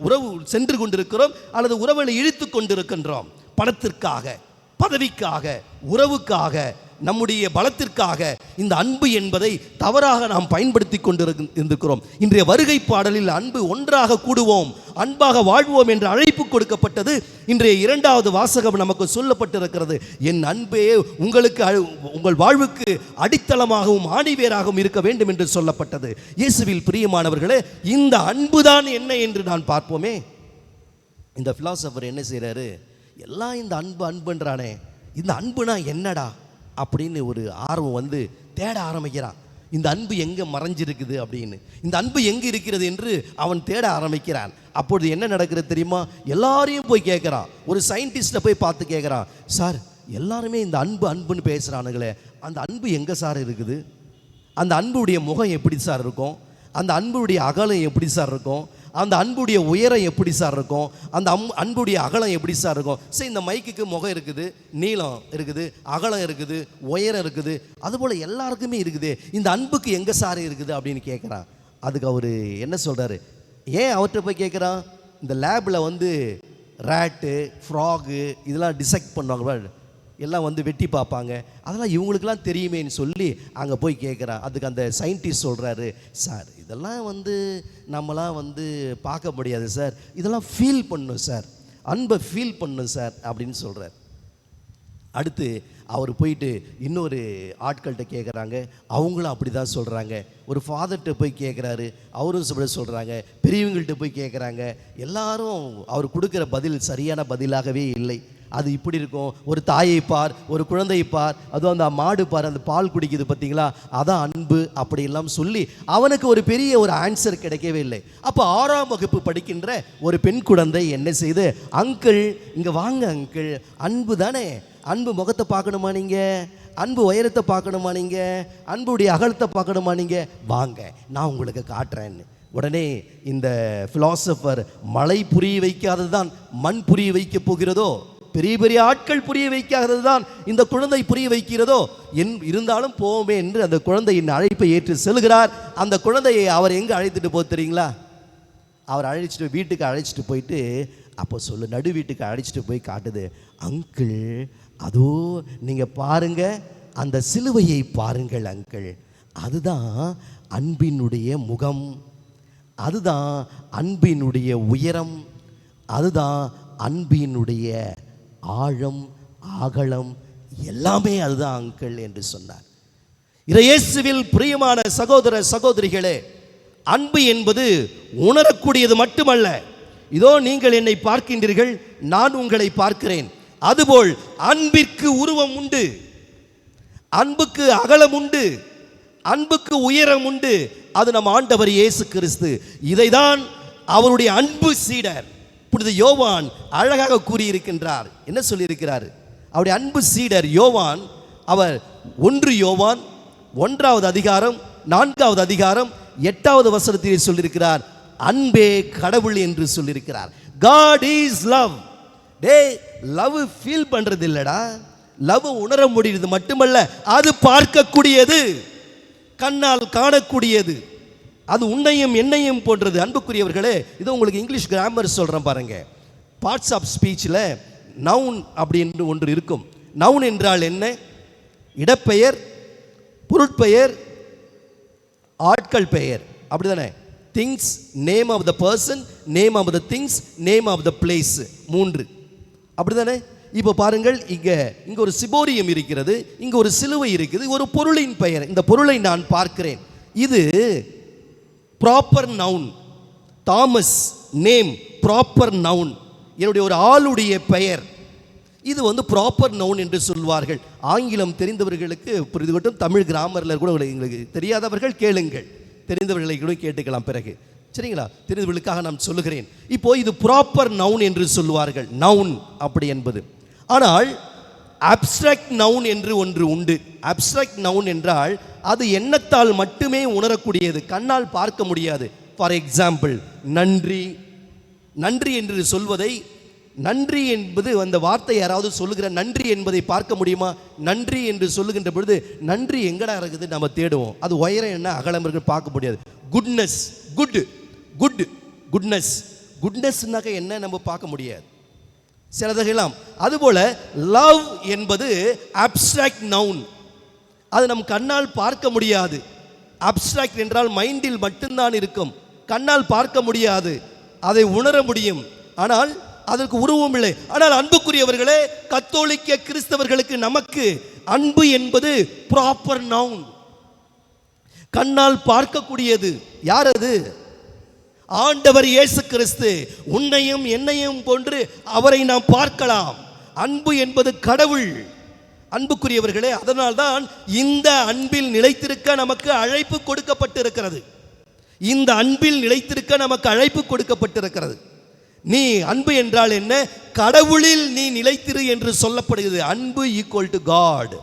உறவு சென்று கொண்டிருக்கிறோம், அல்லது உறவுகளை இழுத்து கொண்டிருக்கின்றோம். பணத்திற்காக, பதவிக்காக, உறவுக்காக, நம்முடைய பலத்திற்காக இந்த அன்பு என்பதை தவறாக நாம் பயன்படுத்தி கொண்டிருக்கிறோம். இன்றைய வருகை பாடலில் அன்பு ஒன்றாக கூடுவோம், அன்பாக வாழ்வோம் என்ற அழைப்பு கொடுக்கப்பட்டது. இன்றைய இரண்டாவது வாசகம் நமக்கு சொல்லப்பட்டிருக்கிறது, என் அன்பே உங்களுக்கு உங்கள் வாழ்வுக்கு அடித்தளமாகவும் ஆணிவேராகவும் இருக்க வேண்டும் என்று சொல்லப்பட்டது. இயேசுவில் பிரியமானவர்களே, இந்த அன்புதான் என்ன என்று நான் பார்ப்போமே. இந்த பிலாசபர் என்ன செய்கிறாரு? எல்லாம் இந்த அன்பு அன்புன்றானே, இந்த அன்புனா என்னடா அப்படின்னு ஒரு ஆர்வம் வந்து தேட ஆரம்பிக்கிறான். இந்த அன்பு எங்கே மறைஞ்சிருக்குது அப்படின்னு, இந்த அன்பு எங்கே இருக்கிறது என்று அவன் தேட ஆரம்பிக்கிறான். அப்பொழுது என்ன நடக்கிறது தெரியுமா? எல்லாரையும் போய் கேட்குறான். ஒரு சயின்டிஸ்ட்டை போய் பார்த்து கேட்குறான், சார் எல்லாருமே இந்த அன்பு அன்புன்னு பேசுகிறானுங்களே, அந்த அன்பு எங்கே சார் இருக்குது? அந்த அன்புடைய முகம் எப்படி சார் இருக்கும்? அந்த அன்புடைய அகலம் எப்படி சார் இருக்கும்? அந்த அன்புடைய உயரம் எப்படி சார் இருக்கும், அந்த அன்புடைய அகலம் எப்படி சார் இருக்கும்? சரி, இந்த மைக்குக்கு முகம் இருக்குது, நீளம் இருக்குது, அகலம் இருக்குது, உயரம் இருக்குது, அதுபோல் எல்லாருக்குமே இருக்குது. இந்த அன்புக்கு எங்கே சார் இருக்குது அப்படின்னு கேட்குறான். அதுக்கு அவர் என்ன சொல்கிறாரு? ஏன் அவர்கிட்ட போய் கேட்குறான்? இந்த லேபில் வந்து ரேட்டு, ஃப்ராகு இதெல்லாம் டிசெக்ட் பண்ணுவாங்க, எல்லாம் வந்து வெட்டி பார்ப்பாங்க, அதெல்லாம் இவங்களுக்கெல்லாம் தெரியுமேன்னு சொல்லி அங்கே போய் கேட்குறான். அதுக்கு அந்த சயின்டிஸ்ட் சொல்கிறாரு, சார் இதெல்லாம் வந்து நம்மளாம் வந்து பார்க்க முடியாது சார், இதெல்லாம் ஃபீல் பண்ணும் சார், அன்பை ஃபீல் பண்ணும் சார் அப்படின்னு சொல்கிறார். அடுத்து அவர் போயிட்டு இன்னொரு ஆட்கள்கிட்ட கேட்குறாங்க, அவங்களும் அப்படி தான் சொல்கிறாங்க. ஒரு ஃபாதர்கிட்ட போய் கேட்குறாரு, அவரும் சொல்கிறாங்க. பெரியவங்கள்ட்ட போய் கேட்குறாங்க, எல்லாரும் அவர் கொடுக்குற பதில் சரியான பதிலாகவே இல்லை. அது இப்படி இருக்கும், ஒரு தாயை பார், ஒரு குழந்தையை பார், அதுவும் அந்த மாடு பார், அந்த பால் குடிக்குது பார்த்தீங்களா, அதான் அன்பு அப்படி எல்லாம் சொல்லி அவனுக்கு ஒரு பெரிய ஒரு ஆன்சர் கிடைக்கவே இல்லை. அப்போ 6ஆம் வகுப்பு படிக்கின்ற ஒரு பெண் குழந்தை என்ன செய்து, அங்கிள் இங்கே வாங்க அங்கிள், அன்பு தானே, அன்பு முகத்தை பார்க்கணுமா நீங்கள், அன்பு உயரத்தை பார்க்கணுமா நீங்கள், அன்புடைய அகலத்தை பார்க்கணுமா நீங்கள், வாங்க நான் உங்களுக்கு காட்டுறேன்னு. உடனே இந்த ஃபிலாசபர், மலை புரிய வைக்காதது தான் மண் புரிய வைக்க போகிறதோ, பெரிய பெரிய ஆட்கள் புரிய வைக்காதது தான் இந்த குழந்தை புரிய வைக்கிறதோ, இருந்தாலும் போவோமே என்று அந்த குழந்தையின் அழைப்பை ஏற்று செல்கிறார். அந்த குழந்தையை அவர் எங்கே அழைத்துட்டு போக தெரியுங்களா? அவர் அழைச்சிட்டு வீட்டுக்கு அழைச்சிட்டு போயிட்டு, அப்போ சொல்லு, நடு வீட்டுக்கு அழைச்சிட்டு போய் காட்டுது, அங்கிள் அதோ நீங்கள் பாருங்க, அந்த சிலுவையை பாருங்கள் அங்கிள், அதுதான் அன்பினுடைய முகம், அதுதான் அன்பினுடைய உயரம், அதுதான் அன்பினுடைய ஆழம் அகலம், எல்லாமே அதுதான் அங்கிள் என்று சொன்னார். இயேசுவில் பிரியமான சகோதர சகோதரிகளே, அன்பு என்பது உணரக்கூடியது மட்டுமல்ல. இதோ நீங்கள் என்னை பார்க்கின்றீர்கள், நான் உங்களை பார்க்கிறேன். அதுபோல் அன்பிற்கு உருவம் உண்டு, அன்புக்கு அகலம் உண்டு, அன்புக்கு உயரம் உண்டு. அது நம் ஆண்டவர் இயேசு கிறிஸ்து. இதைதான் அவருடைய அன்பு சீடர் புனித யோவான் அழகாக கூறியிருக்கின்றார். என்ன சொல்லியிருக்கிறார்? அவருடைய அன்பு சீடர் யோவான், அவர் 1 யோவான் 1ஆவது அதிகாரம் 4ஆவது அதிகாரம் 8ஆவது வசனத்தில் சொல்லியிருக்கிறார், அன்பே கடவுள் என்று சொல்லியிருக்கிறார். God is love. Love feel பண்றது இல்லடா, லவ் உணர முடியுது மட்டுமல்ல, அது பார்க்கக்கூடியது, கண்ணால் காணக்கூடியது, அது உன்னையும் என்னையும் போன்றது. அன்புக்குரியவர்களே, இது உங்களுக்கு இங்கிலீஷ் கிராமர் சொல்கிறேன் பாருங்க. பார்ட்ஸ் ஆஃப் ஸ்பீச்சில் நவுன் அப்படின்னு ஒன்று இருக்கும். நவுன் என்றால் என்ன? இடப்பெயர், பொருட்பெயர், ஆட்கள் பெயர், அப்படிதானே? Things, name of the person, name of the things, name of the place, 3, அப்படிதானே? இப்போ பாருங்கள், இங்கே ஒரு சிபோரியம் இருக்கிறது, இங்கே ஒரு சிலுவை இருக்குது, ஒரு பொருளின் பெயர். இந்த பொருளை நான் பார்க்கிறேன், இது proper noun. Thomas name, proper noun, என்னுடைய ஒரு ஆளுடைய பெயர், இது வந்து ப்ராப்பர் நவுன் என்று சொல்வார்கள். ஆங்கிலம் தெரிந்தவர்களுக்கு புரிந்து கொட்டும், தமிழ் கிராமரில் கூட எங்களுக்கு தெரியாதவர்கள் கேளுங்கள், தெரிந்தவர்களை கூட கேட்டுக்கலாம் பிறகு, சரிங்களா? தெரிந்தவர்களுக்காக நான் சொல்லுகிறேன். இப்போ இது ப்ராப்பர் நவுன் என்று சொல்லுவார்கள், நவுன் அப்படி என்பது. ஆனால் அப்ஸ்ட்ராக்ட் நவுன் என்று ஒன்று உண்டு. அப்ஸ்ட்ராக்ட் நவுன் என்றால் அது எண்ணத்தால் மட்டுமே உணரக்கூடியது, கண்ணால் பார்க்க முடியாது. ஃபார் எக்ஸாம்பிள், நன்றி. நன்றி என்று சொல்வதை, நன்றி என்பது அந்த வார்த்தை யாராவது சொல்லுகிற நன்றி என்பதை பார்க்க முடியுமா? நன்றி என்று சொல்லுகின்ற பொழுது நன்றி எங்கடா இருக்குது நம்ம தேடுவோம், அது உயரம் என்ன அகலம் இருக்கு பார்க்க முடியாது. குட்னஸ், குட், குட்னஸ், குட்னஸ்னாக்க என்ன நம்ம பார்க்க முடியாது சிலதெல்லாம். அதுபோல லவ் என்பது அப்ஸ்ட்ராக்ட் நவுன், அது நம் கண்ணால் பார்க்க முடியாது. அப்ஸ்ட்ராக்ட் என்றால் மைண்டில் மட்டும்தான் இருக்கும், கண்ணால் பார்க்க முடியாது, அதை உணர முடியும், ஆனால் அதற்கு உருவம் இல்லை. ஆனால் அன்புக்குரியவர்களே, கத்தோலிக்க கிறிஸ்தவர்களுக்கு நமக்கு அன்பு என்பது ப்ராப்பர் நவுன், கண்ணால் பார்க்கக்கூடியது. யார் அது? ஆண்டவர் இயேசு கிறிஸ்து. உன்னையும் என்னையும் போன்று அவரை நாம் பார்க்கலாம். அன்பு என்பது கடவுள். அன்புக்குரியவர்களே, அதனால்தான் இந்த அன்பில் நிலைத்திருக்க நமக்கு அழைப்பு கொடுக்கப்பட்டிருக்கிறது. இந்த அன்பில் நிலைத்திருக்க நமக்கு அழைப்பு கொடுக்கப்பட்டிருக்கிறது. நீ அன்பு என்றால் என்ன? கடவுளில் நீ நிலைத்திரு என்று சொல்லப்படுகிறது. அன்பு ஈக்குவல் டு காட்.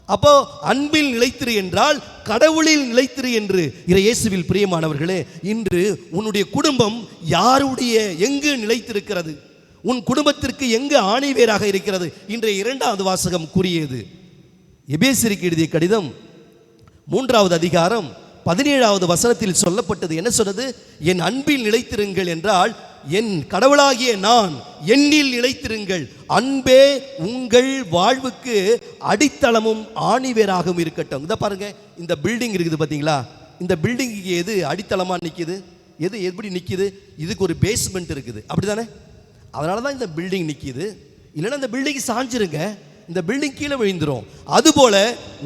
அப்போ அன்பில் நிலைத்திரு என்றால் கடவுளில் நிலைத்திரு என்று இயேசுவில் பிரியமானவர்களே, இன்று உன்னுடைய குடும்பம் யாருடைய எங்கு நிலைத்திருக்கிறது? உன் குடும்பத்திற்கு எங்கு ஆணிவேராக இருக்கிறது? இன்றைய 2வது வாசகம் கூறியது. எபேசியருக்கு எழுதிய கடிதம் 3வது அதிகாரம் 17வது வசனத்தில் சொல்லப்பட்டது. என்ன சொன்னது? என் அன்பில் நிலைத்திருங்கள் என்றால், என் கடவுளாகிய நான் என்னில் நிலைத்திருங்கள். அன்பே உங்கள் வாழ்வுக்கு அடித்தளமும் ஆணிவேராகவும் இருக்கட்டும். இதை பாருங்க, இந்த பில்டிங் இருக்குது பார்த்தீங்களா? இந்த பில்டிங்கு எது அடித்தளமா நிற்கிது? எது எப்படி நிற்கிது? இதுக்கு ஒரு பேஸ்மெண்ட் இருக்குது, அப்படிதானே? அதனால தான் இந்த பில்டிங் நிற்கிது. இல்லைன்னா இந்த பில்டிங் சாஞ்சிருங்க, இந்த பில்டிங் கீழே விழுந்துரும். அதுபோல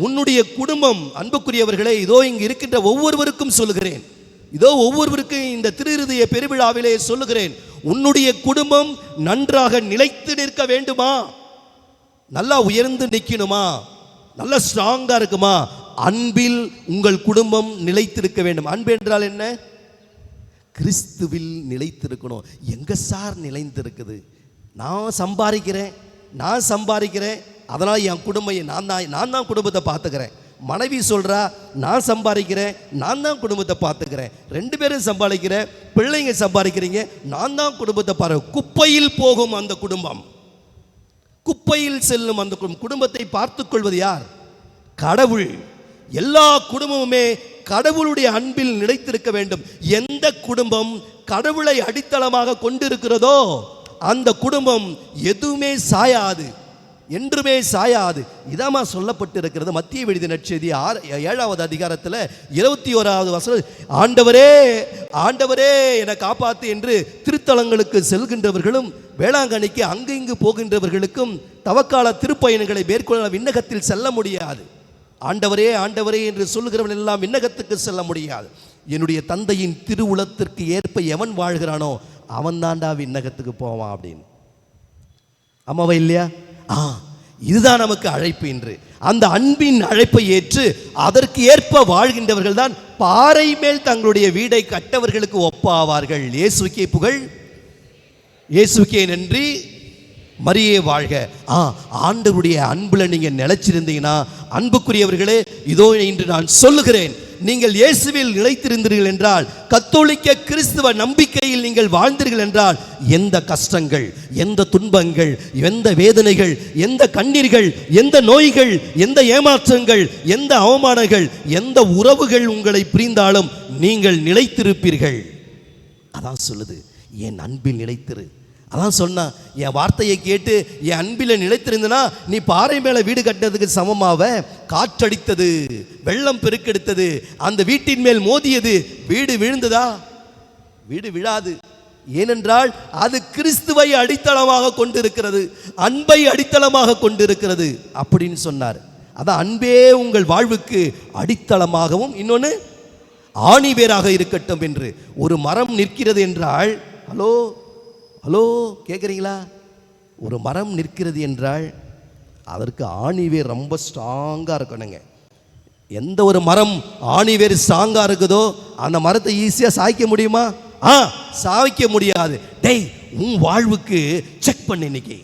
உன்னுடைய குடும்பம், அன்புக்குரியவர்களே, இதோ இங்கு இருக்கின்ற ஒவ்வொருவருக்கும் சொல்லுகிறேன், இதோ ஒவ்வொருவருக்கும் இந்த திருஹிருதய பெருவிழாவிலே சொல்லுகிறேன், உன்னுடைய குடும்பம் நன்றாக நிலைத்து நிற்க வேண்டுமா? நல்லா உயர்ந்து நிற்கணுமா? நல்லா ஸ்ட்ராங்கா இருக்குமா? அன்பில் உங்கள் குடும்பம் நிலைத்திருக்க வேண்டும். அன்பு என்றால் என்ன? கிறிஸ்துவில் நிலைத்திருக்கணும். எங்க சார் நிலைத்திருக்குது? நான் சம்பாதிக்கிறேன், அதனால் என் குடும்பம் நான் தான் குடும்பத்தை பார்த்துக்கிறேன். மனைவி சொல்கிறா, நான் சம்பாதிக்கிறேன், நான் தான் குடும்பத்தை பார்த்துக்கிறேன். 2 பேரும் சம்பாதிக்கிறேன், பிள்ளைங்க சம்பாதிக்கிறீங்க, நான் தான் குடும்பத்தை பாரு. குப்பையில் போகும் அந்த குடும்பம், குப்பையில் செல்லும் அந்த குடும்பத்தை பார்த்துக் கொள்வது யார்? கடவுள். எல்லா குடும்பமுமே கடவுளுடைய அன்பில் நிலைத்திருக்க வேண்டும். எந்த குடும்பம் கடவுளை அடித்தளமாக கொண்டிருக்கிறதோ அந்த குடும்பம் எதுவுமே சாயாது, என்றுமே சாயாது. இதாமா சொல்லப்பட்டிருக்கிறது மத்திய எழுதிய நற்செய்தி 7வது அதிகாரத்தில் 21வது வசனம். ஆண்டவரே ஆண்டவரே என்னை காப்பாத்து என்று திருத்தலங்களுக்கு செல்கின்றவர்களும் வேளாங்கண்ணிக்கு அங்கு இங்கு போகின்றவர்களுக்கும் தவக்கால திருப்பயணங்களை மேற்கொள்ள விண்ணகத்தில் செல்ல முடியாது. ஆண்டவரே ஆண்டவரே என்று சொல்லுகிறவன் எல்லாம் விண்ணகத்துக்கு செல்ல முடியாது. என்னுடைய தந்தையின் திருவுளத்திற்கு ஏற்ப எவன் வாழ்கிறானோ அவன் தாண்டா விண்ணகத்துக்கு போவான் அப்படின்னு. ஆமாவா இல்லையா? இதுதான் நமக்கு அழைப்பு. என்று அந்த அன்பின் அழைப்பை ஏற்று அதற்கு ஏற்ப வாழ்கின்றவர்கள் தான் பாறை மேல் தங்களுடைய வீடை கட்டவர்களுக்கு ஒப்பாவார்கள். இயேசுக்கே புகழ், இயேசுக்கே நன்றி, மரியே வாழ்க. ஆண்டவருடைய அன்புல நீங்க நிலைச்சிருந்தீங்கன்னா, அன்புக்குரியவர்களே, இதோ இன்று நான் சொல்லுகிறேன், நீங்கள் இயேசுவில் நிலைத்திருந்தீர்கள் என்றால், கத்தோலிக்க கிறிஸ்துவ நம்பிக்கையில் நீங்கள் வாழ்ந்தீர்கள் என்றால், எந்த கஷ்டங்கள், எந்த துன்பங்கள், எந்த வேதனைகள், எந்த கண்ணீர்கள், எந்த நோய்கள், எந்த ஏமாற்றங்கள், எந்த அவமானங்கள், எந்த உறவுகள் உங்களை பிரிந்தாலும் நீங்கள் நிலைத்திருப்பீர்கள். அதான் சொல்லுது, என் அன்பில் நிலைத்திரு. அதான் சொன்னா, என் வார்த்தையை கேட்டு என் அன்பில் நிலைத்திருந்தனா நீ பாறை மேலே வீடு கட்டினதுக்கு சமமாவ. காற்றடித்தது, வெள்ளம் பெருக்கெடுத்தது, அந்த வீட்டின் மேல் மோதியது, வீடு விழுந்ததா? வீடு விழாது. ஏனென்றால் அது கிறிஸ்துவை அடித்தளமாக கொண்டிருக்கிறது, அன்பை அடித்தளமாக கொண்டிருக்கிறது அப்படின்னு சொன்னார். அதான் அன்பே உங்கள் வாழ்வுக்கு அடித்தளமாகவும் இன்னொன்று ஆணிவேராக இருக்கட்டும் என்று. ஒரு மரம் நிற்கிறது என்றால், ஹலோ ஹலோ கேட்குறீங்களா? ஒரு மரம் நிற்கிறது என்றால் அதற்கு ஆணிவேர் ரொம்ப ஸ்ட்ராங்காக இருக்கணுங்க. எந்த ஒரு மரம் ஆணிவேர் ஸ்ட்ராங்காக இருக்குதோ அந்த மரத்தை ஈஸியாக சாய்க்க முடியுமா? சாய்க்க முடியாது. டேய், உன் வாழ்வுக்கு செக் பண்ணு. இன்னைக்கு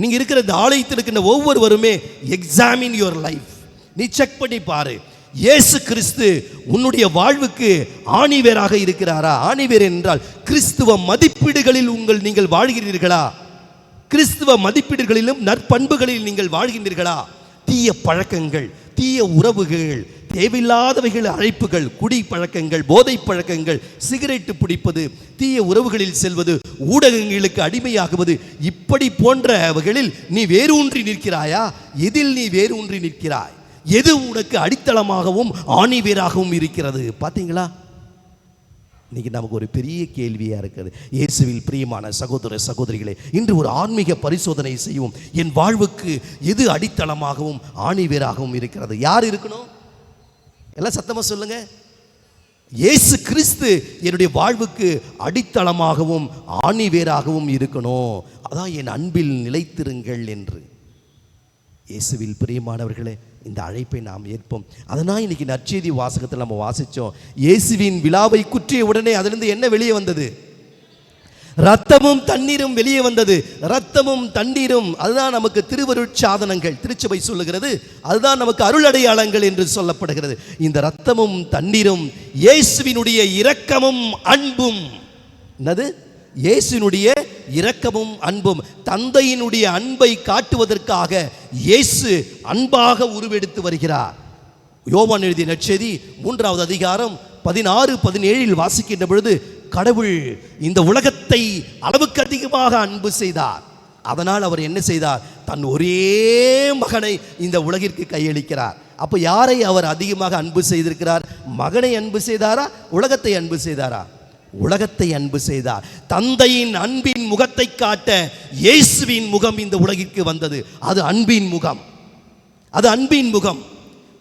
நீங்கள் இருக்கிற இந்த ஆலயத்தில் இருக்கின்ற ஒவ்வொருவருமே எக்ஸாமின் யுவர் லைஃப். நீ செக் பண்ணி பாரு, இயேசு கிறிஸ்து உன்னுடைய வாழ்வுக்கு ஆணிவேராக இருக்கிறாரா? ஆணிவேர் என்றால் கிறிஸ்துவ மதிப்பீடுகளில் நீங்கள் வாழ்கிறீர்களா? கிறிஸ்துவ மதிப்பீடுகளிலும் நற்பண்புகளில் நீங்கள் வாழ்கின்றீர்களா? தீய பழக்கங்கள், தீய உறவுகள், தேவையில்லாதவைகள், அழைப்புகள், குடி பழக்கங்கள், போதை பழக்கங்கள், சிகரெட்டு பிடிப்பது, தீய உறவுகளில் செல்வது, ஊடகங்களுக்கு அடிமையாகுவது, இப்படி போன்றவைகளில் நீ வேரூன்றி நிற்கிறாயா? எதில் நீ வேரூன்றி நிற்கிறாய்? எது உனக்கு அடித்தளமாகவும் ஆணிவேராகவும் இருக்கிறது? பார்த்தீங்களா? இன்னைக்கு நமக்கு ஒரு பெரிய கேள்வியாக இருக்கிறது. இயேசுவில் பிரியமான சகோதர சகோதரிகளே, இன்று ஒரு ஆன்மீக பரிசோதனை செய்வோம். என் வாழ்வுக்கு எது அடித்தளமாகவும் ஆணிவேராகவும் இருக்கிறது? யார் இருக்கணும்? எல்லாம் சத்தமாக சொல்லுங்க. இயேசு கிறிஸ்து என்னுடைய வாழ்வுக்கு அடித்தளமாகவும் ஆணிவேராகவும் இருக்கணும். அதான் என் அன்பில் நிலைத்திருங்கள் என்று. இயேசுவில் பிரியமானவர்களே, இந்த அழைப்பை நாம் ஏற்போம். அதனால் இன்னைக்கு நற்செய்தி வாசகத்தில் நம்ம வாசித்தோம், இயேசுவின் விழாவை குற்றிய உடனே அதிலிருந்து என்ன வெளியே வந்தது? ரத்தமும் தண்ணீரும் வெளியே வந்தது. ரத்தமும் தண்ணீரும் அதுதான் நமக்கு திருவருட்சாதனங்கள், திருச்சபை சொல்லுகிறது. அதுதான் நமக்கு அருள் அடையாளங்கள் என்று சொல்லப்படுகிறது. இந்த ரத்தமும் தண்ணீரும் இயேசுவினுடைய இரக்கமும் அன்பும். என்னது? இயேசுவினுடைய இரக்கமும் அன்பும். தந்தையினுடைய அன்பை காட்டுவதற்காக இயேசு அன்பாக உருவெடுத்து வருகிறார். யோவான் எழுதிய நற்செய்தி 3வது அதிகாரம் 16-17 வாசிக்கின்ற பொழுது, கடவுள் இந்த உலகத்தை அளவுக்கு அதிகமாக அன்பு செய்தார். அதனால் அவர் என்ன செய்தார்? தன் ஒரே மகனை இந்த உலகிற்கு கையளிக்கிறார். அப்போ யாரை அவர் அதிகமாக அன்பு செய்திருக்கிறார்? மகனை அன்பு செய்தாரா? உலகத்தை அன்பு செய்தாரா? உலகத்தை அன்பு செய்தார். தந்தையின் அன்பின் முகத்தை காட்ட இயேசுவின் முகம் இந்த உலகிற்கு வந்தது. அது அன்பின் முகம். அது அன்பின் முகம்.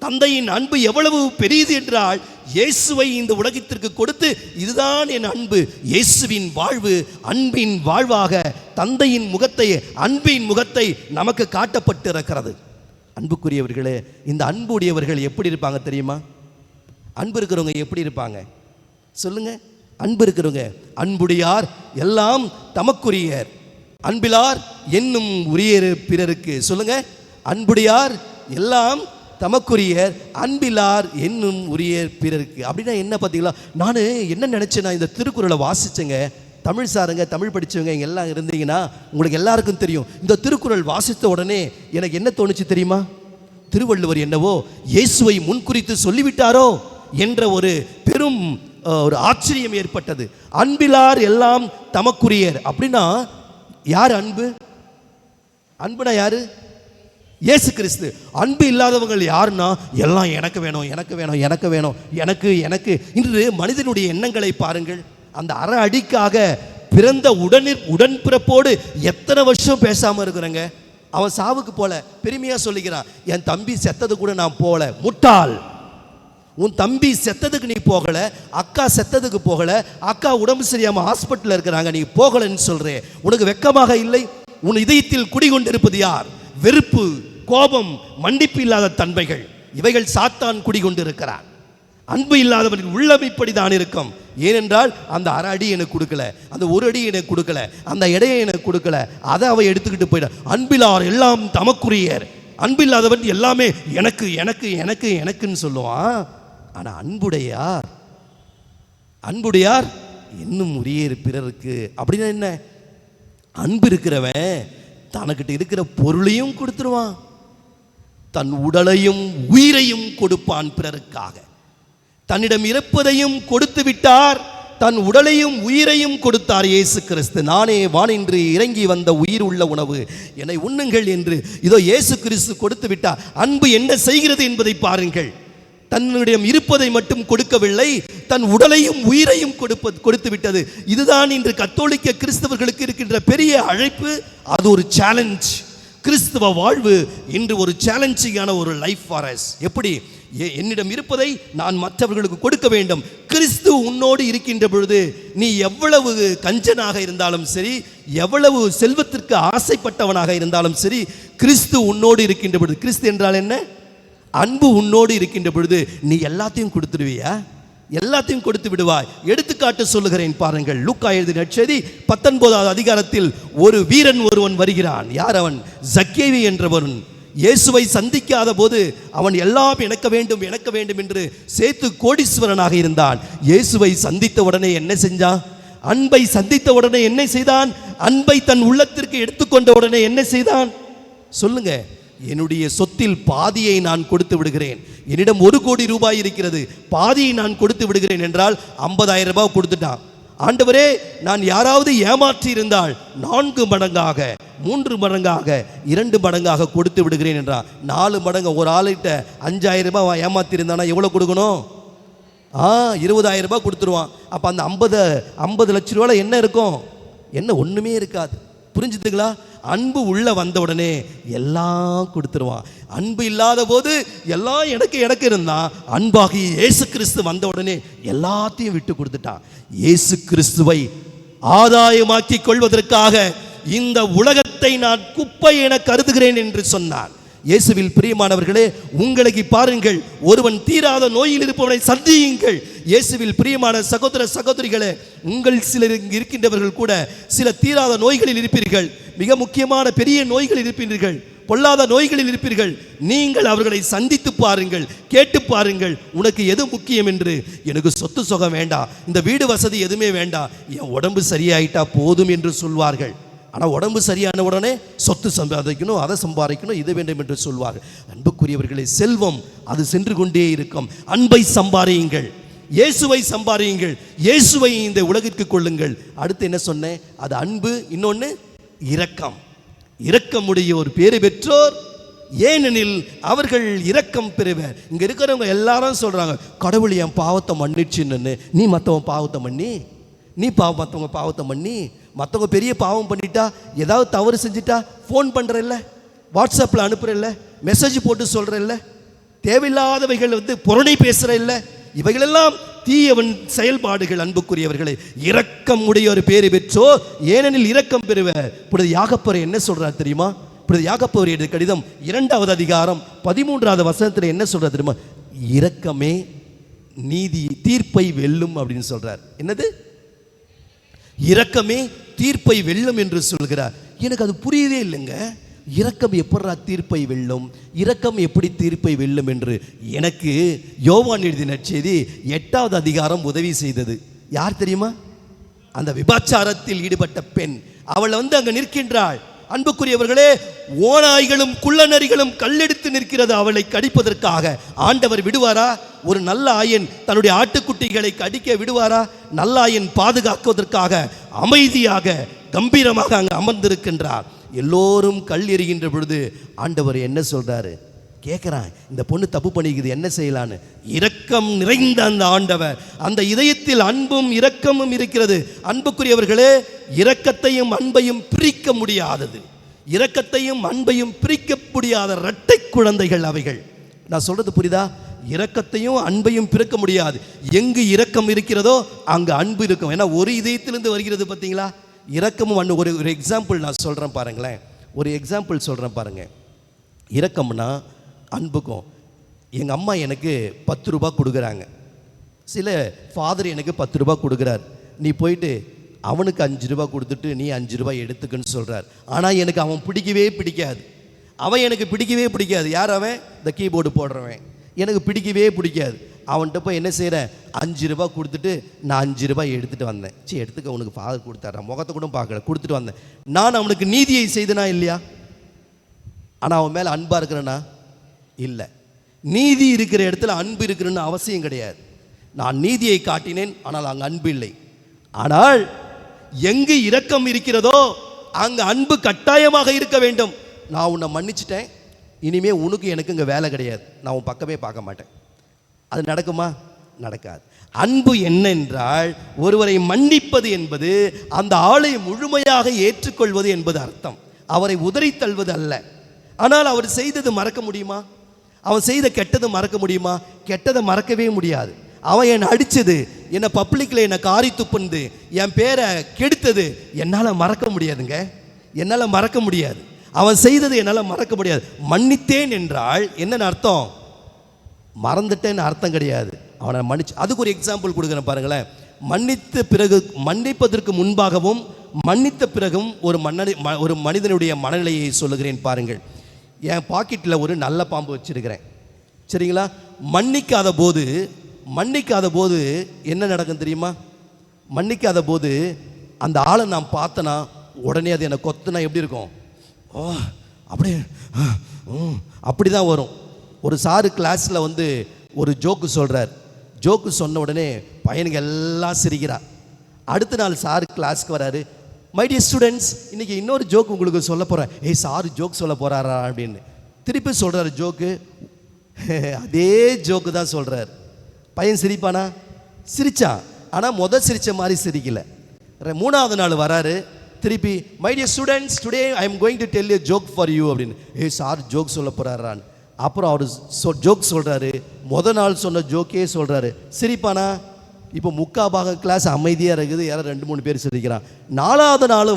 தந்தையின் அன்பு எவ்வளவு பெரியது என்றால், இயேசுவை இந்த உலகத்திற்கு கொடுத்து, இதுதான் என் அன்பு. இயேசுவின் வாழ்வு அன்பின் வாழ்வாக தந்தையின் முகத்தை, அன்பின் முகத்தை நமக்கு காட்டப்பட்டு இருக்கிறது. அன்புக்குரியவர்களே, இந்த அன்புடையவர்கள் எப்படி இருப்பாங்க தெரியுமா? அன்பு இருக்கிறவங்க எப்படி இருப்பாங்க சொல்லுங்க? அன்பு இருக்கிறவங்க, அன்புடையார் எல்லாம் தமக்குரியர், அன்பிலார் என்னும் உரியர் பிறருக்கு. சொல்லுங்க, அன்புடையார் எல்லாம் தமக்குரியர், அன்பிலார் என்னும் உரியர் பிறருக்கு. அப்படின்னா என்ன பார்த்தீங்களா? நான் என்ன நினச்சேன்னா, இந்த திருக்குறளை வாசிச்சேங்க. தமிழ் சாருங்க, தமிழ் படித்தவங்க இங்கே எல்லாம் இருந்தீங்கன்னா உங்களுக்கு எல்லாருக்கும் தெரியும். இந்த திருக்குறள் வாசித்த உடனே எனக்கு என்ன தோணுச்சு தெரியுமா? திருவள்ளுவர் என்னவோ இயேசுவை முன்குறித்து சொல்லிவிட்டாரோ என்ற ஒரு பெரும் ஒரு ஆச்சரியம் ஏற்பட்டது. அன்பிலார் எல்லாம் தமக்குரியர் அப்படின்னா யார் அன்பு? அன்புனா யாரு? இயேசு கிறிஸ்து. அன்பு இல்லாதவங்க யாருன்னா, எல்லாம் எனக்கு வேணும், எனக்கு வேணும், எனக்கு வேணும், எனக்கு எனக்கு. இன்று மனிதனுடைய எண்ணங்களை பாருங்கள். அந்த அரை அடிக்காக பிறந்த உடன்பிறப்போடு எத்தனை வருஷம் பேசாமல் இருக்கிறேங்க. அவன் சாவுக்கு போல பெருமையாக சொல்லிக்கிறான், என் தம்பி செத்தது கூட நான் போகல. முட்டாள். உன் தம்பி செத்ததுக்கு நீ போகலை, அக்கா செத்ததுக்கு போகலை, அக்கா உடம்பு சரியாமல் ஹாஸ்பிட்டலில் இருக்கிறாங்க, நீ போகலைன்னு சொல்கிறேன். உனக்கு வெட்கமாக இல்லை? உன் இதயத்தில் குடிகொண்டிருப்பது யார்? வெறுப்பு, கோபம், மன்னிப்பு இல்லாத தன்மைகள். இவைகள் சாத்தான் குடிகொண்டிருக்கிறான். அன்பு இல்லாதவர்கள் உள்ளம் இப்படிதான் இருக்கும். ஏனென்றால் அந்த அரை அடி எனக்கு கொடுக்கல, அந்த ஒரு அடி எனக்கு கொடுக்கல, அந்த இடையை எனக்கு கொடுக்கல, அதை அவ எடுத்துக்கிட்டு போயிட. அன்பிலார் எல்லாம் தமக்குரியர். அன்பில்லாதவன் எல்லாமே எனக்கு எனக்கு எனக்கு எனக்குன்னு சொல்லுவான். ஆனால் அன்புடையார் இன்னும் உரிய பிறருக்கு. அப்படின்னா என்ன? அன்பு இருக்கிறவன் தனக்கிட்ட இருக்கிற பொருளையும் கொடுத்துருவான், தன் உடலையும் உயிரையும் கொடுப்பான் பிறருக்காக. தன்னிடம் இருப்பதையும் கொடுத்து விட்டார், தன் உடலையும் உயிரையும் கொடுத்தார் இயேசு கிறிஸ்து. நானே வானின்று இறங்கி வந்த உயிர் உள்ள உணவு, என்னை உண்ணுங்கள் என்று இதோ இயேசு கிறிஸ்து கொடுத்து விட்டார். அன்பு என்ன செய்கிறது என்பதை பாருங்கள். தன்னிடம் இருப்பதை மட்டும் கொடுக்கவில்லை, தன் உடலையும் உயிரையும் கொடுத்து விட்டது. இதுதான் இன்று கத்தோலிக்க கிறிஸ்தவர்களுக்கு இருக்கின்ற பெரிய அழைப்பு. அது ஒரு சேலஞ்ச். கிறிஸ்தவ வாழ்வு இன்று ஒரு சேலஞ்சிங்கான ஒரு லைஃப் ஃபார் அஸ். எப்படி? என்னிடம் இருப்பதை நான் மற்றவர்களுக்கு கொடுக்க வேண்டும். கிறிஸ்து உன்னோடு இருக்கின்ற பொழுது நீ எவ்வளவு கஞ்சனாக இருந்தாலும் சரி, எவ்வளவு செல்வத்திற்கு ஆசைப்பட்டவனாக இருந்தாலும் சரி, கிறிஸ்து உன்னோடு இருக்கின்ற பொழுது, கிறிஸ்து என்றால் என்ன? அன்பு உன்னோடு இருக்கின்ற பொழுது நீ எல்லாத்தையும் கொடுத்துடுவியா? எல்லாத்தையும் கொடுத்து விடுவாய். எடுத்துக்காட்டு சொல்லுகிறேன் பாருங்கள். லூக்கா எழுதிய நற்செய்தி 19வது அதிகாரத்தில் ஒரு வீரன் ஒருவன் வருகிறான். யார் அவன்? சக்கேவி என்றவன். இயேசுவை சந்திக்காத போது அவன் எல்லாம் எனக்கு வேண்டும் எனக்கு வேண்டும் என்று சேர்த்து கோடீஸ்வரனாக இருந்தான். இயேசுவை சந்தித்த உடனே என்ன செஞ்சான்? அன்பை சந்தித்த உடனே என்ன செய்தான்? அன்பை தன் உள்ளத்திற்கு எடுத்துக்கொண்ட உடனே என்ன செய்தான்? சொல்லுங்க. என்னுடைய சொத்தில் பாதியை நான் கொடுத்து விடுகிறேன். என்னிடம் 1 கோடி ரூபாய் இருக்கிறது, பாதியை நான் கொடுத்து விடுகிறேன் என்றால் 50,000 ரூபாய் கொடுத்துட்டான். ஆண்டவரே, நான் யாராவது ஏமாற்றி இருந்தால் 4 மடங்காக, 3 மடங்காக, 2 மடங்காக கொடுத்து விடுகிறேன் என்றான். 4 மடங்கு. ஒரு ஆளுகிட்ட 5,000 ரூபாய் ஏமாற்றி இருந்தானா எவ்வளோ கொடுக்கணும்? 20,000 ரூபாய் கொடுத்துருவான். அப்போ அந்த 50 லட்ச ரூபாயில் என்ன இருக்கும்? என்ன? ஒன்றுமே இருக்காது. புரிஞ்சுதுங்களா? அன்பு உள்ள வந்த உடனே எல்லாம் கொடுத்துருவான். அன்பு இல்லாத போது எல்லாம் எனக்கு இருந்தா, அன்பாகி இயேசு கிறிஸ்து வந்த உடனே எல்லாத்தையும் விட்டு கொடுத்துட்டான். இயேசு கிறிஸ்துவை ஆதாயமாக்கி கொள்வதற்காக இந்த உலகத்தை நான் குப்பை என கருதுகிறேன் என்று சொன்னான். இயேசுவில் பிரியமானவர்களே, உங்களுக்கு பாருங்கள், ஒருவன் தீராத நோயில் இருப்பவனை சந்தியுங்கள். இயேசுவில் பிரியமான சகோதர சகோதரிகளே, உங்கள் சிலர் இங்கு இருக்கின்றவர்கள் கூட சில தீராத நோய்களில் இருப்பீர்கள், மிக முக்கியமான பெரிய நோய்களில் இருப்பீர்கள், பொல்லாத நோய்களில் இருப்பீர்கள். நீங்கள் அவர்களை சந்தித்து பாருங்கள், கேட்டு பாருங்கள், உனக்கு எது முக்கியம் என்று. எனக்கு சொத்து சுகம் வேண்டாம், இந்த வீடு வசதி எதுவுமே வேண்டாம், என் உடம்பு சரியாயிட்டா போதும் என்று சொல்வார்கள். ஆனால் உடம்பு சரியான உடனே சொத்து சம்பாதிக்கணும், அதை சம்பாதிக்கணும், இது வேண்டும் என்று சொல்வார்கள். அன்புக்குரியவர்களே, செல்வம் அது சென்று கொண்டே இருக்கும். அன்பை சம்பாதியுங்கள், இயேசுவை சம்பாதியுங்கள், இயேசுவை இந்த உலகிற்கு கொள்ளுங்கள். அடுத்து என்ன சொன்னேன்? அது அன்பு. இன்னொன்று இரக்கம். இரக்கமுடைய ஒரு பேறு பெற்றோர், ஏனெனில் அவர்கள் இரக்கம் பெறுவர். இங்க இருக்கிறவங்க எல்லாரும் சொல்றாங்க, கடவுள் என் பாவத்தை மன்னிச்சுன்னு. நீ மற்றவன் பாவத்தை மன்னி, நீ மற்றவங்க பாவத்தை மன்னி. மற்றவங்க பெரிய பாவம் பண்ணிட்டா, ஏதாவது தவறு செஞ்சுட்டா ஃபோன் பண்ணுறல்ல, வாட்ஸ்அப்பில் அனுப்புறல்ல, மெசேஜ் போட்டு சொல்கிறல்ல, தேவையில்லாதவைகள் புரணை பேசுகிறல்ல, இவைகளெல்லாம் தீயவன் செயல்பாடுகள். அன்புக்குரியவர்களை, இரக்கம் உடைய ஒரு பேறு பெற்றோ, ஏனெனில் இரக்கம் பெறுவர். இப்பொழுது யாகப்பர் என்ன சொல்றார் தெரியுமா? இப்பொழுது யாகப்பர் எழுதிய கடிதம் 2வது அதிகாரம் 13வது வசனத்தில் என்ன சொல்றார் தெரியுமா? இரக்கமே நீதி தீர்ப்பை வெல்லும் அப்படின்னு சொல்றார். என்னது? இரக்கமே தீர்ப்பை வெல்லும் என்று சொல்கிறார். எனக்கு அது புரியவே இல்லைங்க. இரக்கம் எப்படா தீர்ப்பை வெல்லும், இரக்கம் எப்படி தீர்ப்பை வெல்லும் என்று எனக்கு யோவான் எழுதின நற்செய்தி 8வது அதிகாரம் உதவி செய்தது. யார் தெரியுமா? அந்த விபச்சாரத்தில் ஈடுபட்ட பெண். அவள் அங்க நிற்கின்றாள். அன்புக்குரியவர்களே, ஓநாய்களும் குள்ளநரிகளும் கல்லெடுத்து நிற்கிறது அவளை கடிப்பதற்காக. ஆண்டவர் விடுவாரா? ஒரு நல்ல ஆயன் தன்னுடைய ஆட்டுக்குட்டிகளை கடிக்க விடுவாரா? நல்ல ஆயன் பாதுகாக்குவதற்காக அமைதியாக கம்பீரமாக அங்கு அமர்ந்திருக்கின்றார். எல்லோரும் கல் எறிகின்ற பொழுது ஆண்டவர் என்ன சொல்றாரு? கேட்குறான், இந்த பொண்ணு தப்பு பண்ணிக்குது, என்ன செய்யலான்னு. இரக்கம் நிறைந்த அந்த ஆண்டவர், அந்த இதயத்தில் அன்பும் இரக்கமும் இருக்கிறது. அன்புக்குரியவர்களே, இரக்கத்தையும் அன்பையும் பிரிக்க முடியாதது, இரக்கத்தையும் அன்பையும் பிரிக்க முடியாத இரட்டை குழந்தைகள் அவைகள். நான் சொல்றது புரியுதா? இரக்கத்தையும் அன்பையும் பிரிக்க முடியாது. எங்கு இரக்கம் இருக்கிறதோ அங்கு அன்பு இருக்கும். ஏன்னா ஒரு இதயத்திலிருந்து வருகிறது. பார்த்தீங்களா? இரக்கமும் அன்பு. ஒரு எக்ஸாம்பிள் நான் சொல்கிறேன் பாருங்களேன். ஒரு எக்ஸாம்பிள் சொல்கிறேன் பாருங்க. இரக்கம்னா அன்புக்கும். எங்கள் அம்மா எனக்கு 10 ரூபா கொடுக்குறாங்க. சில ஃபாதர் எனக்கு 10 ரூபா கொடுக்குறார். நீ போயிட்டு அவனுக்கு 5 ரூபா கொடுத்துட்டு நீ 5 ரூபாய் எடுத்துக்கன்னு சொல்கிறார். ஆனால் எனக்கு அவன் பிடிக்கவே பிடிக்காது. அவன் எனக்கு பிடிக்கவே பிடிக்காது. யார் அவன்? இந்த கீபோர்டு போடுறவன். எனக்கு பிடிக்கவே பிடிக்காது. அவன்கிட்ட போய் என்ன செய்கிறேன்? 5 ரூபா கொடுத்துட்டு நான் 5 ரூபாய் எடுத்துகிட்டு வந்தேன். சரி, எடுத்துக்க, உனக்கு ஃபாதர் கொடுத்தாரு, முகத்தை கூட பார்க்கல, கொடுத்துட்டு வந்தேன். நான் அவனுக்கு நீதியை செய்தனா இல்லையா? ஆனால் அவன் மேலே அன்பாக இருக்கிறேன்னா இல்லை. நீதி இருக்கிற இடத்துல அன்பு இருக்கிறன்னு அவசியம் கிடையாது. நான் நீதியை காட்டினேன், ஆனால் அங்கே அன்பு இல்லை. ஆனால் எங்கு இரக்கம் இருக்கிறதோ அங்கு அன்பு கட்டாயமாக இருக்க வேண்டும். நான் உன்னை மன்னிச்சிட்டேன், இனிமே உனக்கு எனக்கு இங்கே வேலை கிடையாது, நான் உன் பக்கமே பார்க்க மாட்டேன். அது நடக்குமா? நடக்காது. அன்பு என்ன என்றால், ஒருவரை மன்னிப்பது என்பது அந்த ஆளை முழுமையாக ஏற்றுக்கொள்வது என்பது அர்த்தம். அவரை உதறி தள்ளுவது அல்ல. ஆனால் அவர் செய்தது மறக்க முடியுமா? அவன் செய்த கெட்டது மறக்க முடியுமா? கெட்டதை மறக்கவே முடியாது. அவன் என்னை அடித்தது, என்னை பப்ளிக்கில் என்னை காரி துப்புனது, என் பேரை கெடுத்தது என்னால் மறக்க முடியாதுங்க. என்னால் மறக்க முடியாது. அவன் செய்தது என்னால் மறக்க முடியாது. மன்னித்தேன் என்றால் என்னென்னு அர்த்தம்? மறந்துட்டேன்னு அர்த்தம் கிடையாது. அவனை மன்னிச்சு. அதுக்கு ஒரு எக்ஸாம்பிள் கொடுக்குறேன் பாருங்களேன். மன்னித்த பிறகு, மன்னிப்பதற்கு முன்பாகவும் மன்னித்த பிறகும் ஒரு மனிதனுடைய மனநிலையை சொல்லுகிறேன் பாருங்கள். என் பாக்கெட்டில் ஒரு நல்ல பாம்பு வச்சிருக்கிறேன், சரிங்களா? மன்னிக்காத போது என்ன நடக்கும் தெரியுமா? மன்னிக்காத போது அந்த ஆளை நான் பார்த்தனா உடனே அது என்னை கொத்துனா எப்படி இருக்கும்? ஓ, அப்படியே அப்படி தான் வரும். ஒரு சாரு கிளாஸில் ஒரு ஜோக்கு சொல்கிறார். ஜோக்கு சொன்ன உடனே பையனுக்கு எல்லாம் சிரிக்கிறார். அடுத்த நாள் சாரு கிளாஸ்க்கு வராரு. மை டியர் ஸ்டூடெண்ட்ஸ், இன்றைக்கி இன்னொரு ஜோக்கு உங்களுக்கு சொல்ல போகிறேன். ஏய், சாரு ஜோக் சொல்ல போகிறாரா அப்படின்னு திருப்பி சொல்கிறாரு ஜோக்கு. அதே ஜோக்கு தான் சொல்கிறார். பையன் சிரிப்பானா? சிரித்தான். ஆனால் சிரித்த மாதிரி சிரிக்கல. 3வது நாள் வராரு. திருப்பி my dear students, today I am going to tell you joke for you அப்படின்னு. ஏய், சார் ஜோக் சொல்ல போகிறாரான்னு. அப்புறம் அவர் ஜோக் சொல்கிறாரு. நாள் சொன்ன ஜோக்கே சொல்கிறாரு. சிரிப்பானா? இப்போ 3/4 கிளாஸ் அமைதியாக இருக்குது. யாரும் 2-3 பேர் சிரிக்கிறான். 4வது நாள்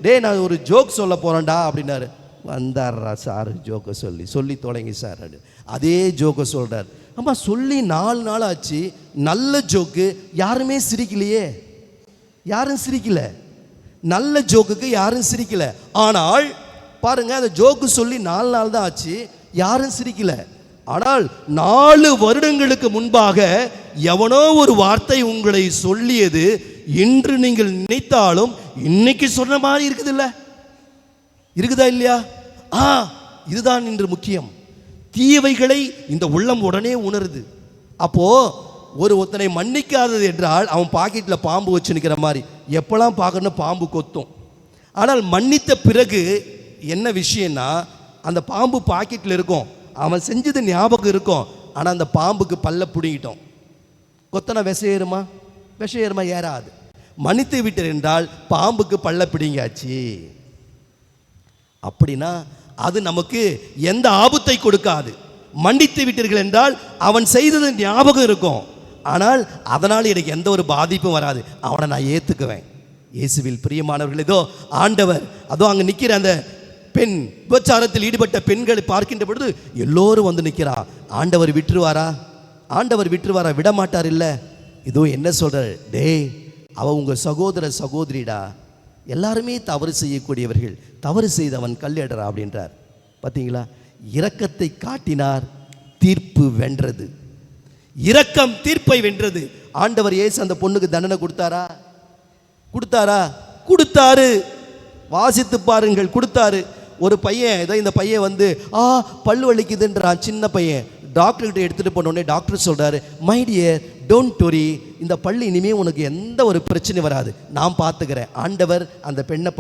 டே நான் ஒரு ஜோக் சொல்ல போகிறேன்டா அப்படின்னாரு. வந்தார்ரா சார் ஜோக்கை சொல்லி தொலைங்க சார். அதே ஜோக்கை சொல்கிறார். அம்மா சொல்லி 4 நாள் ஆச்சு, நல்ல ஜோக்கு, யாருமே சிரிக்கலையே, யாரும் சிரிக்கல. நல்ல ஜோக்குக்கு யாரும் சிரிக்கல. ஆனால் பாருங்க, அந்த ஜோக்கு சொல்லி 4 நாள் தான் ஆச்சு, யாரும் சிரிக்கல. ஆனால் 4 வருடங்களுக்கு முன்பாக எவனோ ஒரு வார்த்தை உங்களை சொல்லியது இன்று நீங்கள் நினைத்தாலும் இன்னைக்கு சொன்ன மாதிரி இருக்குது இல்ல, இருக்குதா இல்லையா? இதுதான் இன்று முக்கியம். தீயவைகளை இந்த உள்ளம் உடனே உணருது. அப்போ ஒருத்தனை மன்னிக்காதது என்றால் அவன் பாக்கெட்டில் பாம்பு வச்சு நிற்கிற மாதிரி, எப்பெல்லாம் பார்க்கணும் பாம்பு கொத்தும். ஆனால் மன்னித்த பிறகு என்ன விஷயம்னா, அந்த பாம்பு பாக்கெட்டில் இருக்கும், அவன் செஞ்சது ஞாபகம் இருக்கும், ஆனால் அந்த பாம்புக்கு பல்ல பிடிங்கிட்டோம். கொத்தனை விஷம் ஏறுமா? ஏறாது. மன்னித்து விட்டர் என்றால் பாம்புக்கு பல்ல பிடிங்காச்சு. அப்படின்னா அது நமக்கு எந்த ஆபத்தை கொடுக்காது. மன்னித்து விட்டீர்கள் என்றால் அவன் செய்தது ஞாபகம் இருக்கும், ஆனால் அதனால் எனக்கு எந்த ஒரு பாதிப்பும் வராது, அவனை நான் ஏற்றுக்குவேன். இயேசுவில் பிரியமானவர்கள், இதோ ஆண்டவர் அதோ அங்கே நிற்கிற அந்த பெண், விபச்சாரத்தில் ஈடுபட்ட பெண்களை பார்க்கின்ற பொழுது எல்லோரும் வந்து நிற்கிறா. ஆண்டவர் விட்டுருவாரா? ஆண்டவர் விட்டுருவாரா? விட மாட்டார். இல்லை, இதோ என்ன சொல்ற, டேய் அவ உங்க சகோதர சகோதரிடா, எல்லாருமே தவறு செய்யக்கூடியவர்கள், தவறு செய்தவன் கல்லேடரா அப்படின்றார். பார்த்தீங்களா? இரக்கத்தை காட்டினார், தீர்ப்பு வென்றது. இரக்கம் தீர்ப்பை வென்றது. ஆண்டவர் இயேசு அந்த பொண்ணுக்கு தண்டனை கொடுத்தாரா? கொடுத்தாரு. வாசித்து பாருங்கள், கொடுத்தாரு. ஒரு பையன், ஏதோ இந்த பையன் வந்து பல்லு வலிக்குதுன்றான், சின்ன பையன். டாக்டர்கிட்ட எடுத்துகிட்டு போனோடனே டாக்டர் சொல்கிறாரு, மை டியர் டோன்ட் வரி, இந்த பல்லு இனிமேல் உனக்கு எந்த ஒரு பிரச்சனையும் வராது, நான் பார்த்துக்கிறேன். ஆண்டவர் அந்த பெண்ணை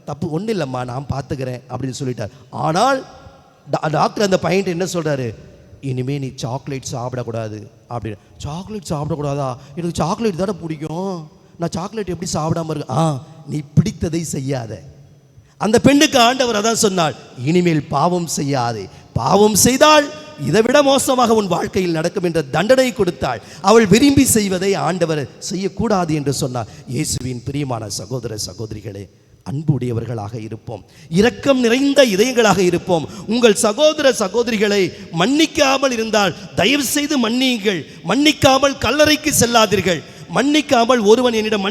தப்பு ஒன்றும் இல்லைம்மா, நான் பார்த்துக்கிறேன் அப்படின்னு சொல்லிட்டார். ஆனால் டாக்டர் அந்த பையன்ட்டு என்ன சொல்கிறாரு, இனிமேல் நீ சாக்லேட் சாப்பிடக்கூடாது அப்படின்னு. சாக்லேட் சாப்பிடக்கூடாதா? எனக்கு சாக்லேட் தானே பிடிக்கும், நான் சாக்லேட் எப்படி சாப்பிடாம இருக்கேன்? நீ பிடித்ததை செய்யாத. அந்த பெண்ணுக்கு ஆண்டவர் அதான் சொன்னாள், இனிமேல் பாவம் செய்யாதே, பாவம் செய்தால் இதை விட மோசமாக உன் வாழ்க்கையில் நடக்கும் என்ற தண்டனை கொடுத்தாள். அவள் விரும்பி செய்வதை ஆண்டவர் செய்யக்கூடாது என்று சொன்னார். இயேசுவின் பிரியமான சகோதர சகோதரிகளே, அன்பு உடையவர்களாக இருப்போம், இரக்கம் நிறைந்த இதயங்களாக இருப்போம். உங்கள் சகோதர சகோதரிகளை மன்னிக்காமல் இருந்தால் தயவு செய்து மன்னியுங்கள். மன்னிக்காமல் கல்லறைக்கு செல்லாதீர்கள். மன்னிக்காமல் ஒருவன் என்னிடம்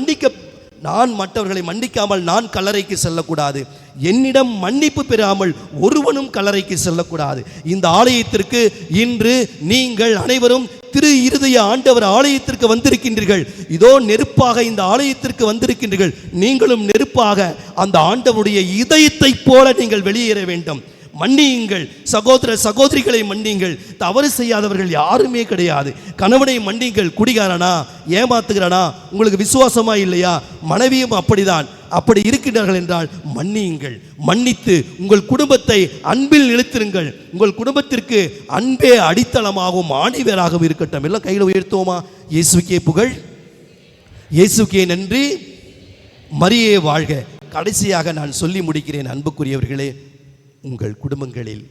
நான் மற்றவர்களை மன்னிக்காமல் நான் கல்லறைக்கு செல்லக்கூடாது. என்னிடம் மன்னிப்பு பெறாமல் ஒருவனும் கல்லறைக்கு செல்லக்கூடாது. இந்த ஆலயத்திற்கு இன்று நீங்கள் அனைவரும் திரு இருதய ஆண்டவர் ஆலயத்திற்கு வந்திருக்கின்றீர்கள். இதோ நெருப்பாக இந்த ஆலயத்திற்கு வந்திருக்கின்றீர்கள். நீங்களும் நெருப்பாக அந்த ஆண்டவருடைய இதயத்தை போல நீங்கள் வெளியேற வேண்டும். மன்னியுங்கள், சகோதர சகோதரிகளை மன்னியுங்கள். தவறு செய்யாதவர்கள் யாருமே கிடையாது. கணவனை மன்னியுங்கள். குடிகாரனா, ஏமாத்துகிறானா, உங்களுக்கு விசுவாசமா இல்லையா, மனைவியும் அப்படிதான், அப்படி இருக்கின்றார்கள் என்றால் மன்னியுங்கள். மன்னித்து உங்கள் குடும்பத்தை அன்பில் நிலைத்திருங்கள். உங்கள் குடும்பத்திற்கு அன்பே அடித்தளமாகவும் ஆணிவேராகவும் இருக்கட்டும். எல்லாம் கையில் உயர்த்துவோமா? இயேசுக்கே புகழ், இயேசுக்கே நன்றி, மரியே வாழ்க. கடைசியாக நான் சொல்லி முடிக்கிறேன். அன்புக்குரியவர்களே, உங்கள் குடும்பங்களில்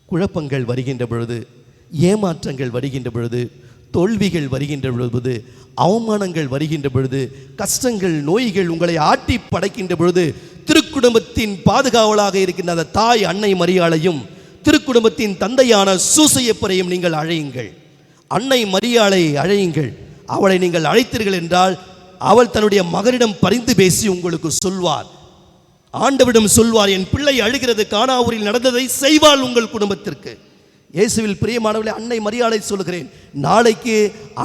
குழப்பங்கள் வருகின்ற பொழுது, ஏமாற்றங்கள் வருகின்ற பொழுது, தோல்விகள் வருகின்ற பொழுது, அவமானங்கள் வருகின்ற பொழுது, கஷ்டங்கள் நோய்கள் உங்களை ஆட்டி படைக்கின்ற பொழுது, திருக்குடும்பத்தின் பாதுகாவலாக இருக்கின்ற அந்த தாய் அன்னை மரியாளையும் திருக்குடும்பத்தின் தந்தையான சூசையப்பரையும் நீங்கள் அழையுங்கள். அன்னை மரியாளை அழையுங்கள். அவளை நீங்கள் அழைத்தீர்கள் என்றால் அவள் தன்னுடைய மகனிடம் பரிந்து பேசி உங்களுக்கு சொல்வார். ஆண்டவரிடம் சொல்வார், என் பிள்ளை அழுகிறது, கானாவூரில் நடந்ததை செய்வாள் உங்கள் குடும்பத்திற்கு. இயேசுவில் பிரியமானவர்களே, அன்னை மரியாளை சொல்கிறேன், நாளைக்கு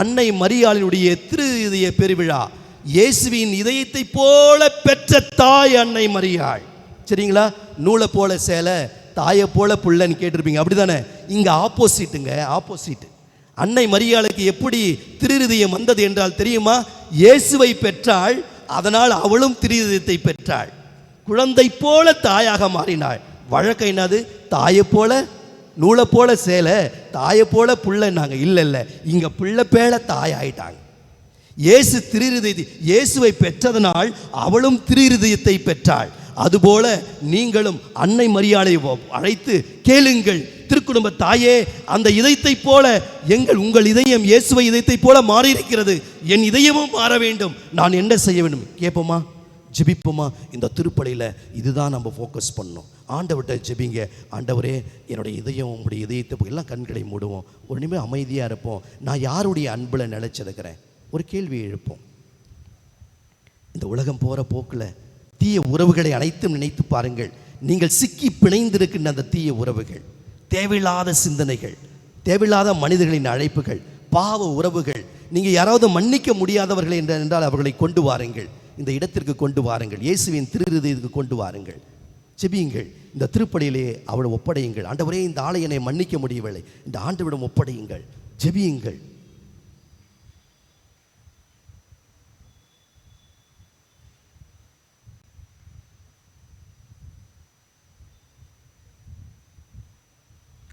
அன்னை மரியாளினுடைய திரு இதய பெருவிழா. இயேசுவின் இதயத்தை போல பெற்ற தாய் அன்னை மரியாள். சரிங்களா? நூலை போல சேலை, தாயை போல புள்ளன்னு கேட்டிருப்பீங்க, அப்படிதானே? இங்க ஆப்போசிட்டுங்க, ஆப்போசிட். அன்னை மரியாளுக்கு எப்படி திருஹிருதயம் வந்தது என்றால் தெரியுமா? இயேசுவை பெற்றாள், அதனால் அவளும் திருஹிருதயத்தை பெற்றாள். குழந்தை போல தாயாக மாறினாள். வழக்கம் என்னது? தாயை போல நூலை போல சேலை, தாயை போல புள்ளன்னாங்க. இல்லை, இங்க பிள்ளை பேல தாய் ஆயிட்டாங்க. இயேசு திருஹிருதயத்தை, இயேசுவை பெற்றதனால் அவளும் திருஹிருதயத்தை பெற்றாள். அதுபோல நீங்களும் அன்னை மரியாளை அழைத்து கேளுங்கள், திருக்குடும்ப தாயே, அந்த இதயத்தை போல உங்கள் இதயம் இயேசுவை இதயத்தை போல மாறி இருக்கிறது, என் இதயமும் மாற வேண்டும், நான் என்ன செய்ய வேண்டும் கேட்போமா? ஜெபிப்போமா? இந்த திருப்பலியில் இதுதான் நம்ம ஃபோக்கஸ் பண்ணணும். ஆண்டவர்கிட்ட ஜெபிங்க. ஆண்டவரே, என்னுடைய இதயம் உங்களுடைய இதயத்தை எல்லாம் கண்களை மூடுவோம், ஒரு நிமிடம் அமைதியாக இருப்போம். நான் யாருடைய அன்பில் நிலைச்சிருக்கிறேன்? ஒரு கேள்வியை எழுப்போம். இந்த உலகம் போகிற போக்கில் தீய உறவுகளை அனைத்தும் நினைத்து பாருங்கள். நீங்கள் சிக்கி பிணைந்திருக்கின்ற அந்த தீய உறவுகள், தேவையில்லாத சிந்தனைகள், தேவையில்லாத மனிதர்களின் அழைப்புகள், பாவ உறவுகள், நீங்கள் யாராவது மன்னிக்க முடியாதவர்கள் என்றால் அவர்களை கொண்டு வாருங்கள், இந்த இடத்திற்கு கொண்டு வாருங்கள், இயேசுவின் திருஹிருதயத்துக்கு கொண்டு வாருங்கள். ஜெபியுங்கள். இந்த திருப்பலியிலே அவளை ஒப்படையுங்கள். ஆண்டவரே, இந்த ஆளை என்னை மன்னிக்க முடியவில்லை, இந்த ஆண்டவரிடம் ஒப்படையுங்கள். ஜெபியுங்கள்.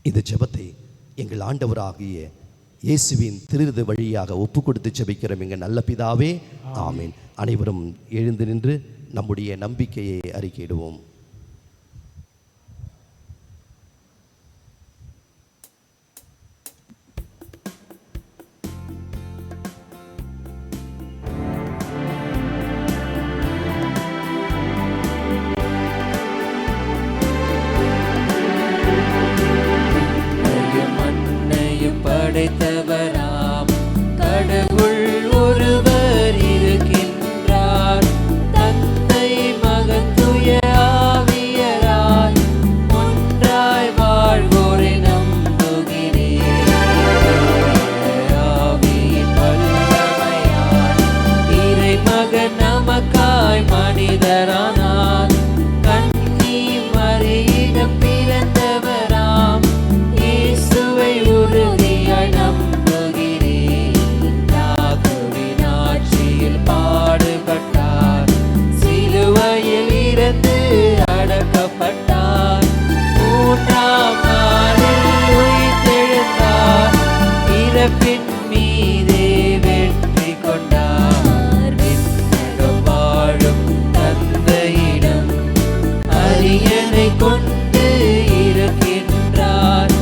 இந்த ஜெபத்தை எங்கள் ஆண்டவராகிய இயேசுவின் திருஹிருத வழியாக ஒப்பு கொடுத்து ஜெபிக்கிறோம் எங்கள் நல்ல பிதாவே, ஆமீன். அனைவரும் எழுந்து நின்று நம்முடைய நம்பிக்கையை அறிக்கையிடுவோம். படைத்தவராம் கடவுள் ஒருவர் இருக்கின்றார். தந்தை மகன் தூய ஆவியராய் ஒன்றாய் வாழ்வோரை நம்புகிறேன். ஆவியின் வல்லமையால் இறைமகன் நமக்காய் மனிதரானார். கன்னி மரியிடம் பிறந்தவராம் இயேசுவை உறுதியாய் நம்புகிறேன். யாக்கோபின் ஆட்சியில் பாடுபட்டார், சிலுவையில் இறந்து அடக்கப்பட்டார். மூன்றாம் நாளில் உயிர்த்தெழுந்தார், இறப்பின் மீதே வெற்றி கொண்டார். விண்ணகம் வாழும் தந்தையிடம் அரியணை கொண்டு இருக்கின்றார்.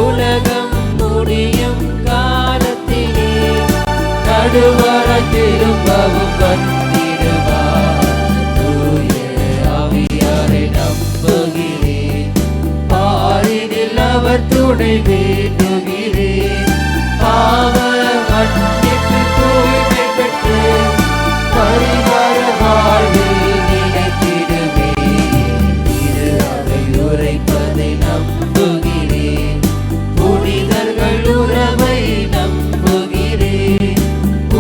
உலகம் முடியும் காலத்திலே நடுவராய் திரும்பவும் வந்திடுவார். தூய ஆவியாரை நம்புகிறேன், பாரினில் அவர் துணை வேண்டுகிறேன். பாவ மன்னிப்பு தூய்மை பெற்று பரிவார வாழ்வில் நிலைத்திடுவேன். திரு அவை உரைப்பதை நம்புகிறேன், புனிதர்கள் உறவை நம்புகிறேன்.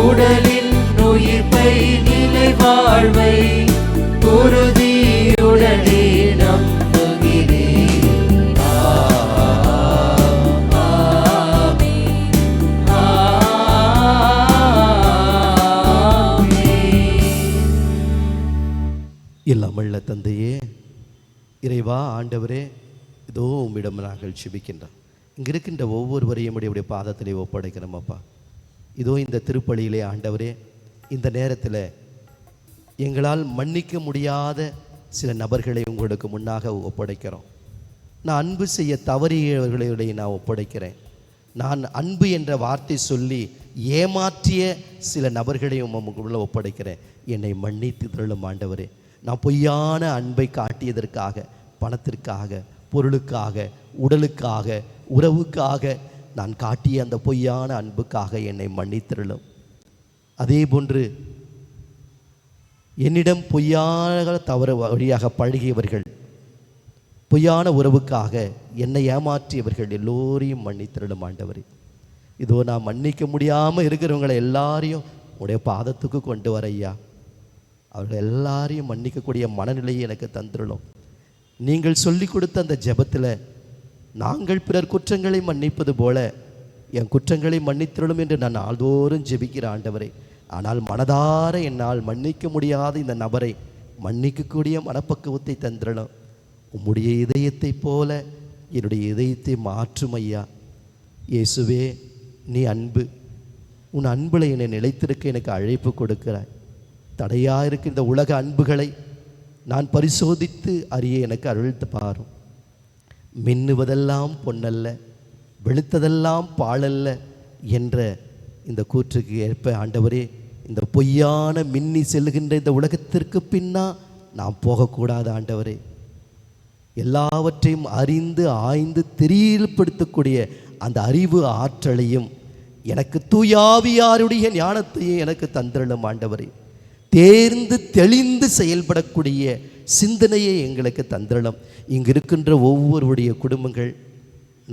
உடலின் உயிர்ப்பை நிலை வாழ்வை உறுதியுடனே நம்புகிறேன். ஆமென், ஆமென். எல்லாம் வல்ல தந்தையே, இறைவா, ஆண்டவரே, இதோ உம்மிடம் நாங்கள் ஜெபிக்கின்றோம். இங்கே இருக்கின்ற ஒவ்வொருவரையும் உடைய பாதத்திலே ஒப்படைக்கிறோம் அப்பா. இதோ இந்த திருப்பலியிலே ஆண்டவரே, இந்த நேரத்தில் எங்களால் மன்னிக்க முடியாத சில நபர்களை உங்களுக்கு முன்னாக ஒப்படைக்கிறோம். நான் அன்பு செய்ய தவறியவர்களை நான் ஒப்படைக்கிறேன். நான் அன்பு என்ற வார்த்தை சொல்லி ஏமாற்றிய சில நபர்களையும் உங்களுக்குள்ள ஒப்படைக்கிறேன். என்னை மன்னித்து தருளும் ஆண்டவரே. நான் பொய்யான அன்பை காட்டியதற்காக, பணத்திற்காக, பொருளுக்காக, உடலுக்காக, உறவுக்காக நான் காட்டிய அந்த பொய்யான அன்புக்காக என்னை மன்னித்தருளும். அதே போன்று என்னிடம் பொய்யாக தவறு வழியாக பழகியவர்கள், பொய்யான உறவுக்காக என்னை ஏமாற்றியவர்கள் எல்லோரையும் மன்னித்தருளும் ஆண்டவரே. இதோ நான் மன்னிக்க முடியாமல் இருக்கிறவங்களை எல்லாரையும் உடைய பாதத்துக்கு கொண்டு வர ஐயா. அவர்கள் எல்லாரையும் மன்னிக்கக்கூடிய மனநிலையை எனக்கு தந்துடணும். நீங்கள் சொல்லி கொடுத்த அந்த ஜெபத்தில் நாங்கள் பிறர் குற்றங்களை மன்னிப்பது போல என் குற்றங்களை மன்னித்திரளும் என்று நான் நாள்தோறும் ஜெபிக்கிற ஆண்டவரே. ஆனால் மனதார என்னால் மன்னிக்க முடியாத இந்த நபரை மன்னிக்கக்கூடிய மனப்பக்குவத்தை தந்திரணும். உம்முடைய இதயத்தை போல என்னுடைய இதயத்தை மாற்றும் ஐயா. இயேசுவே, நீ அன்பு. உன் அன்பில் என்னை நிலைத்திருக்க எனக்கு அழைப்பு கொடுக்கிறாய். தடையாக இருக்க இந்த உலக அன்புகளை நான் பரிசோதித்து அறிய எனக்கு அருள்த்து பாரும். மின்னுவதெல்லாம் பொன்னல்ல, வெளுத்ததெல்லாம் பாழல்ல என்ற இந்த கூற்றுக்கு ஏற்ப ஆண்டவரே, இந்த பொய்யான மின்னி செல்லுகின்ற இந்த உலகத்திற்கு பின்னா நாம் போகக்கூடாது ஆண்டவரே. எல்லாவற்றையும் அறிந்து ஆய்ந்து தெரியப்படுத்தக்கூடிய அந்த அறிவு ஆற்றலையும் எனக்கு தூயாவியாருடைய ஞானத்தையும் எனக்கு தந்திரலும் ஆண்டவரே. தேர்ந்து தெளிந்து செயல்படக்கூடிய சிந்தனையை எங்களுக்கு தந்திரலும். இங்கு இருக்கின்ற ஒவ்வொருடைய குடும்பங்கள்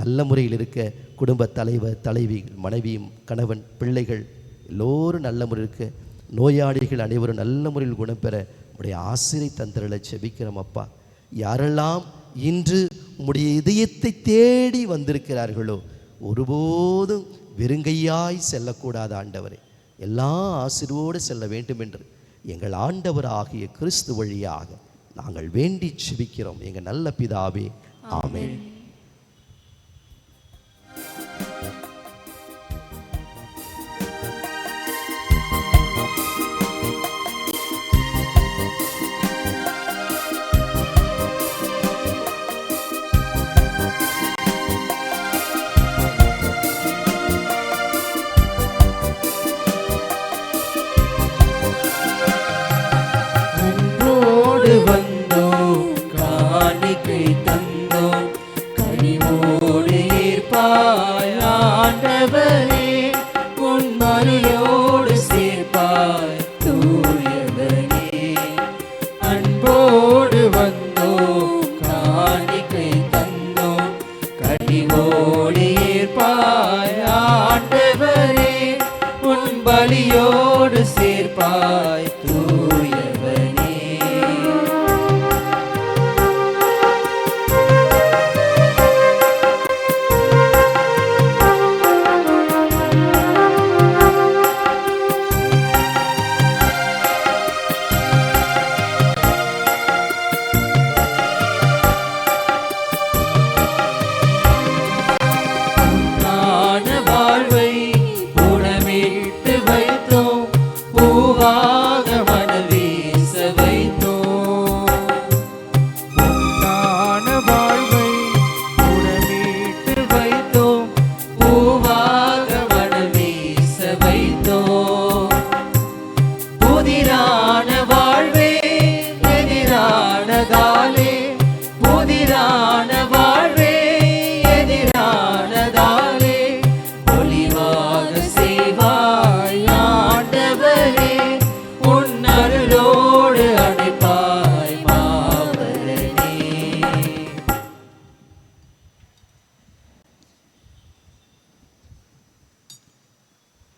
நல்ல முறையில் இருக்க, குடும்ப தலைவர் தலைவி மனைவியும் கணவன் பிள்ளைகள் எல்லோரும் நல்ல முறையில் இருக்க, நோயாளிகள் அனைவரும் நல்ல முறையில் குணம் பெற உடைய ஆசிரை தந்திரலை செபிக்கிறோம் அப்பா. யாரெல்லாம் இன்று உம்முடைய இதயத்தை தேடி வந்திருக்கிறார்களோ ஒருபோதும் வெறுங்கையாய் செல்லக்கூடாது ஆண்டவரே. எல்லா ஆசிரோடு செல்ல வேண்டும் என்று எங்கள் ஆண்டவர் ஆகிய கிறிஸ்து வழியாக நாங்கள் வேண்டி செபிக்கிறோம் எங்கள் நல்ல பிதாவே, ஆமென்.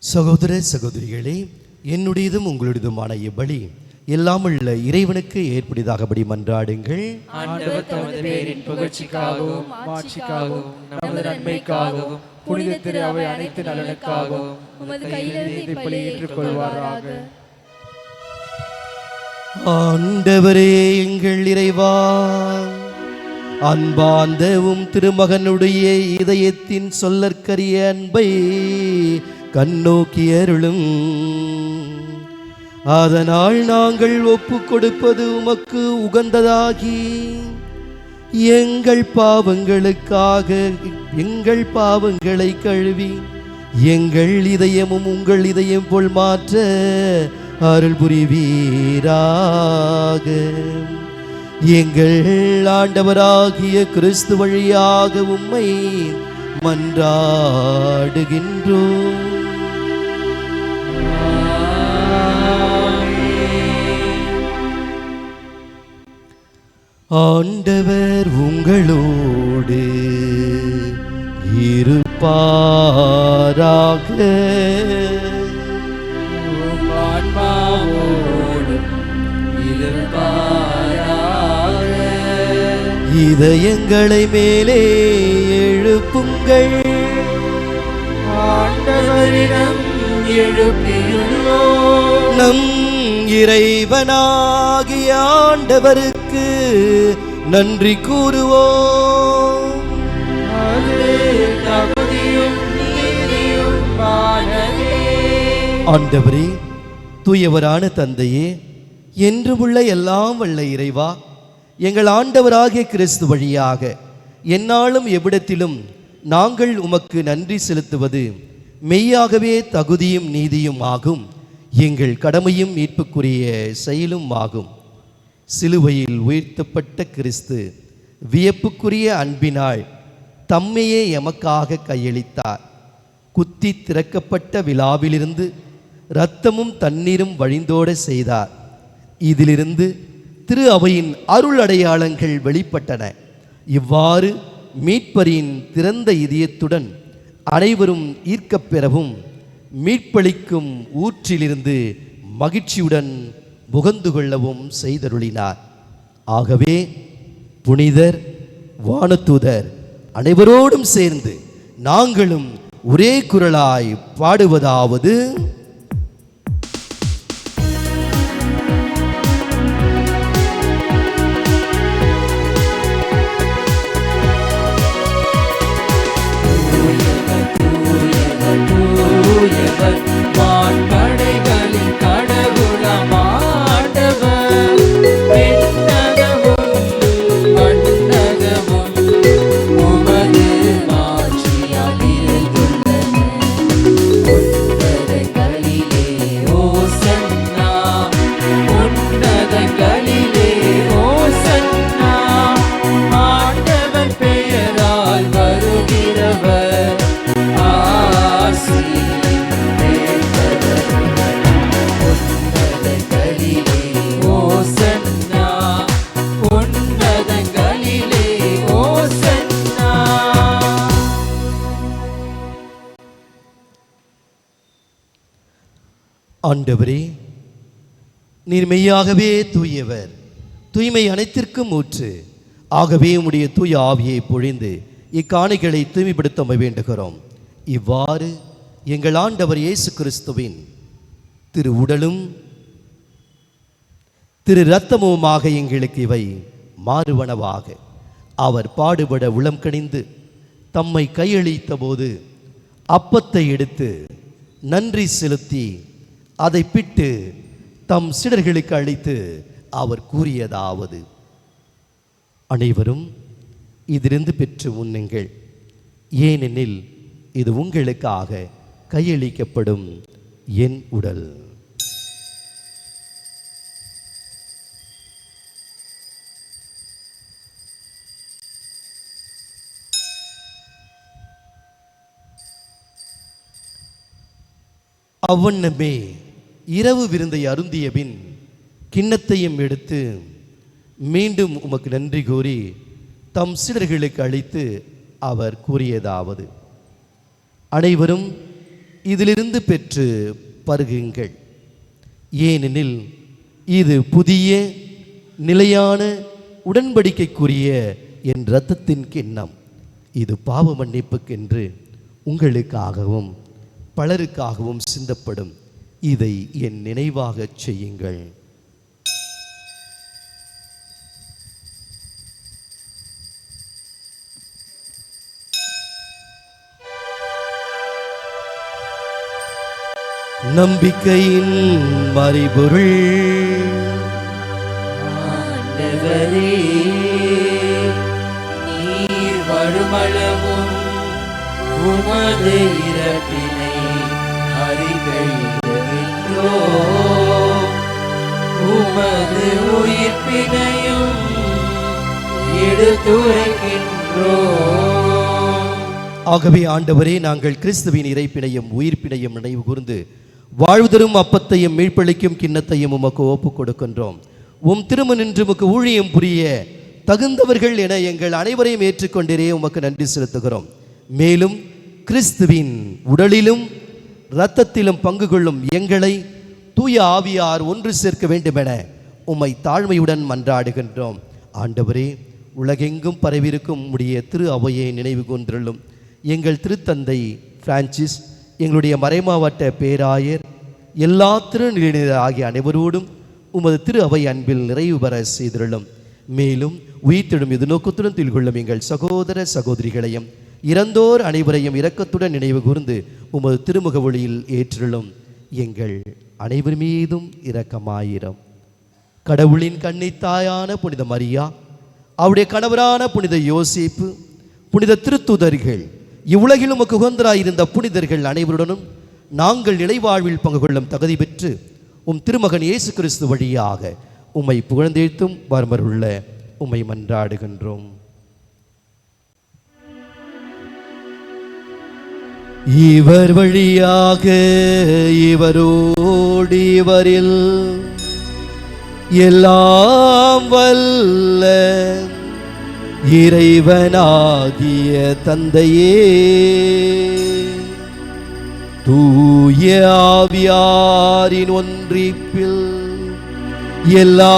சகோதர சகோதரிகளே, என்னுடையதும் உங்களுடையதுமான இப்பலி எல்லாம் உள்ள இறைவனுக்கு ஏற்படுதாகபடி மன்றாடுங்கள். ஆண்டவர் தமது பேரின் புகழ்ச்சிக்காகவும் மாட்சிக்காகவும் நமது நன்மைக்காகவும் புனித திரு அவை அனைத்து நலனுக்காகவும் உமது கையிலிருந்து இப்பலி ஏற்றுக்கொள்வாராக. ஆண்டவரே எங்கள் இறைவா, அன்பார்ந்தவும் திருமகனுடைய இதயத்தின் சொல்லற்கரிய அன்பை கண்ணோக்கி அருளும். அதனால் நாங்கள் ஒப்பு கொடுப்பது உமக்கு உகந்ததாகி எங்கள் பாவங்களுக்காக எங்கள் பாவங்களை கழுவி எங்கள் இதயமும் உங்கள் இதயம் போல் மாற்ற அருள் புரிவீராக. எங்கள் ஆண்டவராகிய கிறிஸ்து வழியாக உம்மை மன்றாடுகின்றோம். ஆண்டவர் உங்களோடு இருப்பாராக. இதயங்களை மேலே எழுப்புங்கள். ஆண்டவரிடம் எழுப்பியுள்ளோம். நம் இறைவனாகிய ஆண்டவருக்கு நன்றி கூறுவோம். ஆண்டவரே, தூயவரான தந்தையே, என்றுமுள்ள எல்லாம் வல்ல இறைவா, எங்கள் ஆண்டவராகிய கிறிஸ்து வழியாக எந்நாளும் எவ்விடத்திலும் நாங்கள் உமக்கு நன்றி செலுத்துவது மெய்யாகவே தகுதியும் நீதியும் ஆகும். எங்கள் கடமையும் மீட்புக்குரிய செயலும் ஆகும். சிலுவையில் உயர்த்தப்பட்ட கிறிஸ்து வியப்புக்குரிய அன்பினால் தம்மையே எமக்காக கையளித்தார். குத்தி திறக்கப்பட்ட விழாவிலிருந்து இரத்தமும் தண்ணீரும் வழிந்தோட செய்தார். இதிலிருந்து திரு அவையின் அருள் அடையாளங்கள் வெளிப்பட்டன. இவ்வாறு மீட்பரின் திறந்த இதயத்துடன் அனைவரும் ஈர்க்கப் பெறவும் மீட்பளிக்கும் ஊற்றிலிருந்து மகிழ்ச்சியுடன் முகந்து கொள்ளவும் செய்தருளினார். ஆகவே புனிதர், வானதூதர் அனைவரோடும் சேர்ந்து நாங்களும் ஒரே குரலாய் பாடுவதாவது: வான்படைகளின் கடவுளம் ஆண்டவர், விண்ணகமும் மண்ணகமும் உமது மாட்சியால் நிறைந்துள்ளன. உன்னதங்களிலே ஓசன்னா, உன்னதங்களிலே ஓசன்னா, ஆண்டவர் பெயரால் வருகிறவர் ஆசி பெற்றவர். உன்னதங்களிலே ஓசன்னா, உன்னதங்களிலே ஓசன்னா. ஆண்டவரே, நீர் மெய்யாகவே தூயவர், தூய்மை அனைத்திற்கும் ஊற்று. ஆகவே உம்முடைய தூய ஆவியை பொழிந்து இக்காணிகளை தூய்மைப்படுத்த வேண்டுகிறோம். இவ்வாறு எங்கள் ஆண்டவர் இயேசு கிறிஸ்துவின் திரு உடலும் திரு இரத்தமுமாக எங்களுக்கு இவை மாறுவனவாக. அவர் பாடுபட உளம் கனிந்து தம்மை கையளித்த போது அப்பத்தை எடுத்து நன்றி செலுத்தி அதை பிட்டு தம் சீடர்களுக்கு அளித்து அவர் கூறியதாவது: அனைவரும் இதிலிருந்து பெற்று உண்ணுங்கள், ஏனெனில் இது உங்களுக்காக கையளிக்கப்படும் என் உடல். அவ்வண்ணமே இரவு விருந்தை அருந்திய பின் கிண்ணத்தையும் எடுத்து மீண்டும் உமக்கு நன்றி கூறி தம் சீடர்களுக்கு அளித்து அவர் கூறியதாவது: அனைவரும் இதிலிருந்து பெற்று பருகுங்கள், ஏனெனில் இது புதிய நிலையான உடன்படிக்கைக்குரிய என் இரத்தத்தின் கிண்ணம். இது பாவ மன்னிப்புக்கென்று உங்களுக்காகவும் பலருக்காகவும் சிந்தப்படும். இதை என் நினைவாகச் செய்யுங்கள். நம்பிக்கையின் மறைபொருள். ஆண்டவரே, நீர் வருமளவும் உமது இறப்பினை அறிக்கையிடுகின்றோம், உமது உயிர்ப்பினையும் எடுத்துரைக்கின்றோம். ஆகவே ஆண்டவரே, நாங்கள் கிறிஸ்துவின் இறைப்பினையும் உயிர்ப்பினையும் நினைவு கூர்ந்து வாழ்வு தரும் அப்பத்தையும் மீட்பளிக்கும் கிண்ணத்தையும் உமக்கு ஒப்புக் கொடுக்கின்றோம். உம் திரும நின்று உமக்கு ஊழியம் புரிய தகுந்தவர்கள் என எங்கள் அனைவரையும் ஏற்றுக்கொண்டிரே உமக்கு நன்றி செலுத்துகிறோம். மேலும் கிறிஸ்துவின் உடலிலும் இரத்தத்திலும் பங்கு கொள்ளும் எங்களை தூய ஆவியார் ஒன்று சேர்க்க வேண்டுமென உம்மை தாழ்மையுடன் மன்றாடுகின்றோம். ஆண்டவரே, உலகெங்கும் பரவியிருக்கும் உம்முடைய திரு அவையை நினைவு கூர்ந்தருளும். எங்கள் திருத்தந்தை பிரான்சிஸ், எங்களுடைய மறைமாவட்ட பேராயர், எல்லா திருநிலையினர் ஆகிய அனைவரோடும் உமது திரு அவை அன்பில் நிறைவு பெற செய்திருளும். மேலும் உயிர்த்தெழும் எதிர்நோக்கத்துடன் திகழும் எங்கள் சகோதர சகோதரிகளையும் இறந்தோர் அனைவரையும் இரக்கத்துடன் நினைவு கூர்ந்து உமது திருமுக ஒளியில் ஏற்றிருளும். எங்கள் அனைவர் மீதும் இரக்கமாயிரம். கடவுளின் கன்னித்தாயான புனித மரியா, அவருடைய கணவரான புனித யோசேப்பு, புனித திருத்துதர்கள், இவ்வுலகில் உமக்கு உகந்தராயிருந்த புனிதர்கள் அனைவருடனும் நாங்கள் நிலைவாழ்வில் பங்கு கொள்ளும் தகுதி பெற்று உம் திருமகன் இயேசு கிறிஸ்து வழியாக உம்மை புகழ்ந்தேத்தும் வரமருள்ள உம்மை மன்றாடுகின்றோம். இவர் வழியாக இவரோடு இவரில் எல்லாம் வல்ல இறைவனாகிய தந்தையே, தூய ஆவியாரின் ஒன்றிப்பில் எல்லா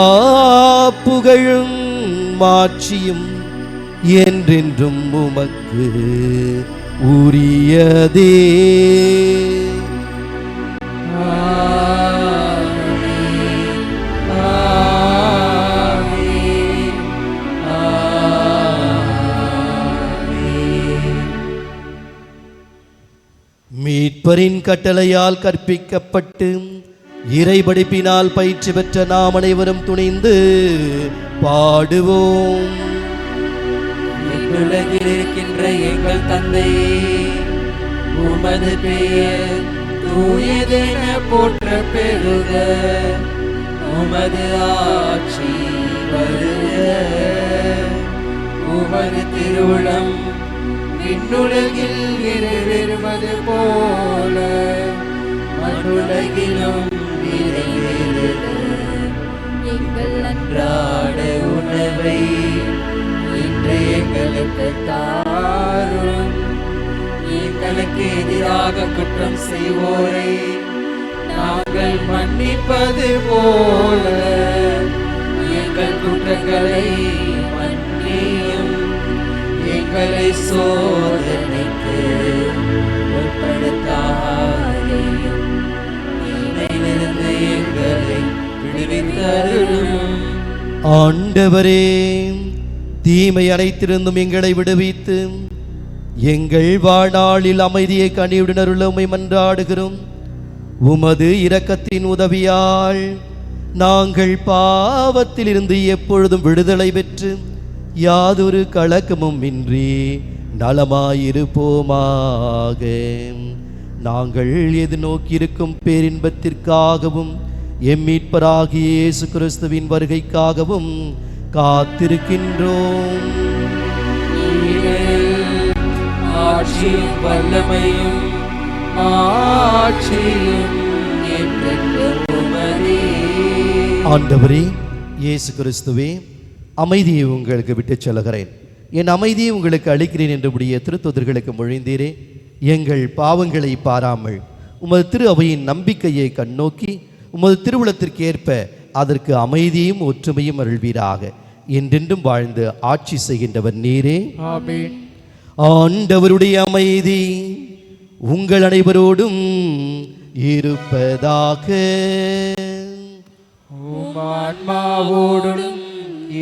புகழும் மாட்சியும் என்றென்றும் உமக்கு உரியதே. மீட்பரின் கட்டளையால் கற்பிக்கப்பட்டு இறைபடிப்பினால் பயிற்சி பெற்ற நாம் அனைவரும் துணிந்து பாடுவோம். உலகில் இருக்கின்ற எங்கள் தந்தையே, உமது பெயர் தூயதென போற்ற பெறுக. உமது ஆட்சி வருக. உமது திருவுளம் விண்ணுலகில் நிறைவேறுவது போல மண்ணுலகிலும் நிறைவேறுக. எங்கள் அன்றாட உணவை இன்று எங்களுக்கு தாரும். எங்களுக்கு எதிராக குற்றம் செய்வோரை நாங்கள் மன்னிப்பது போல எங்கள் குற்றங்களை மன்னியும். எங்களை சோதனைக்கு உட்படுத்தாதேயும். தீமையிலிருந்து எங்களை விடுவித்தருளும். ஆண்டவரே, தீமை அனைத்திருந்தும் எங்களை விடுவித்து எங்கள் வாழ்நாளில் அமைதியை கனிவுடன் அருள உம்மை மன்றாடுகிறோம். உமது இரக்கத்தின் உதவியால் நாங்கள் பாவத்திலிருந்து எப்பொழுதும் விடுதலை பெற்று யாதொரு கலக்கமும் இன்றி நலமாயிருப்போமாக. நாங்கள் எதிர்நோக்கியிருக்கும் பேரின்பத்திற்காகவும் எம்மீட்பராகிய இயேசு கிறிஸ்துவின் வருகைக்காகவும் காத்திருக்கின்றோம். ஆட்சியும் வல்லமையும் ஆட்சியும் என்றென்றும் உமதே. ஆண்டவரே இயேசு கிறிஸ்துவே, அமைதியை உங்களுக்கு விட்டுச் செல்கிறேன், என் அமைதியை உங்களுக்கு அளிக்கிறேன் என்றுடைய திருத்தூதர்களுக்கு மொழிந்தீரே. எங்கள் பாவங்களை பாராமல் உமது திரு அவையின் நம்பிக்கையை கண்ணோக்கி உமது திருவுளத்திற்கு ஏற்ப அதற்கு அமைதியும் ஒற்றுமையும் அருள்வீராக. என்றென்றும் வாழ்ந்து ஆட்சி செய்கின்றவர் நீரே. ஆமென். ஆண்டவருடைய அமைதி உங்கள் அனைவரோடும் இருப்பதாக. உம் ஆன்மாவோடும்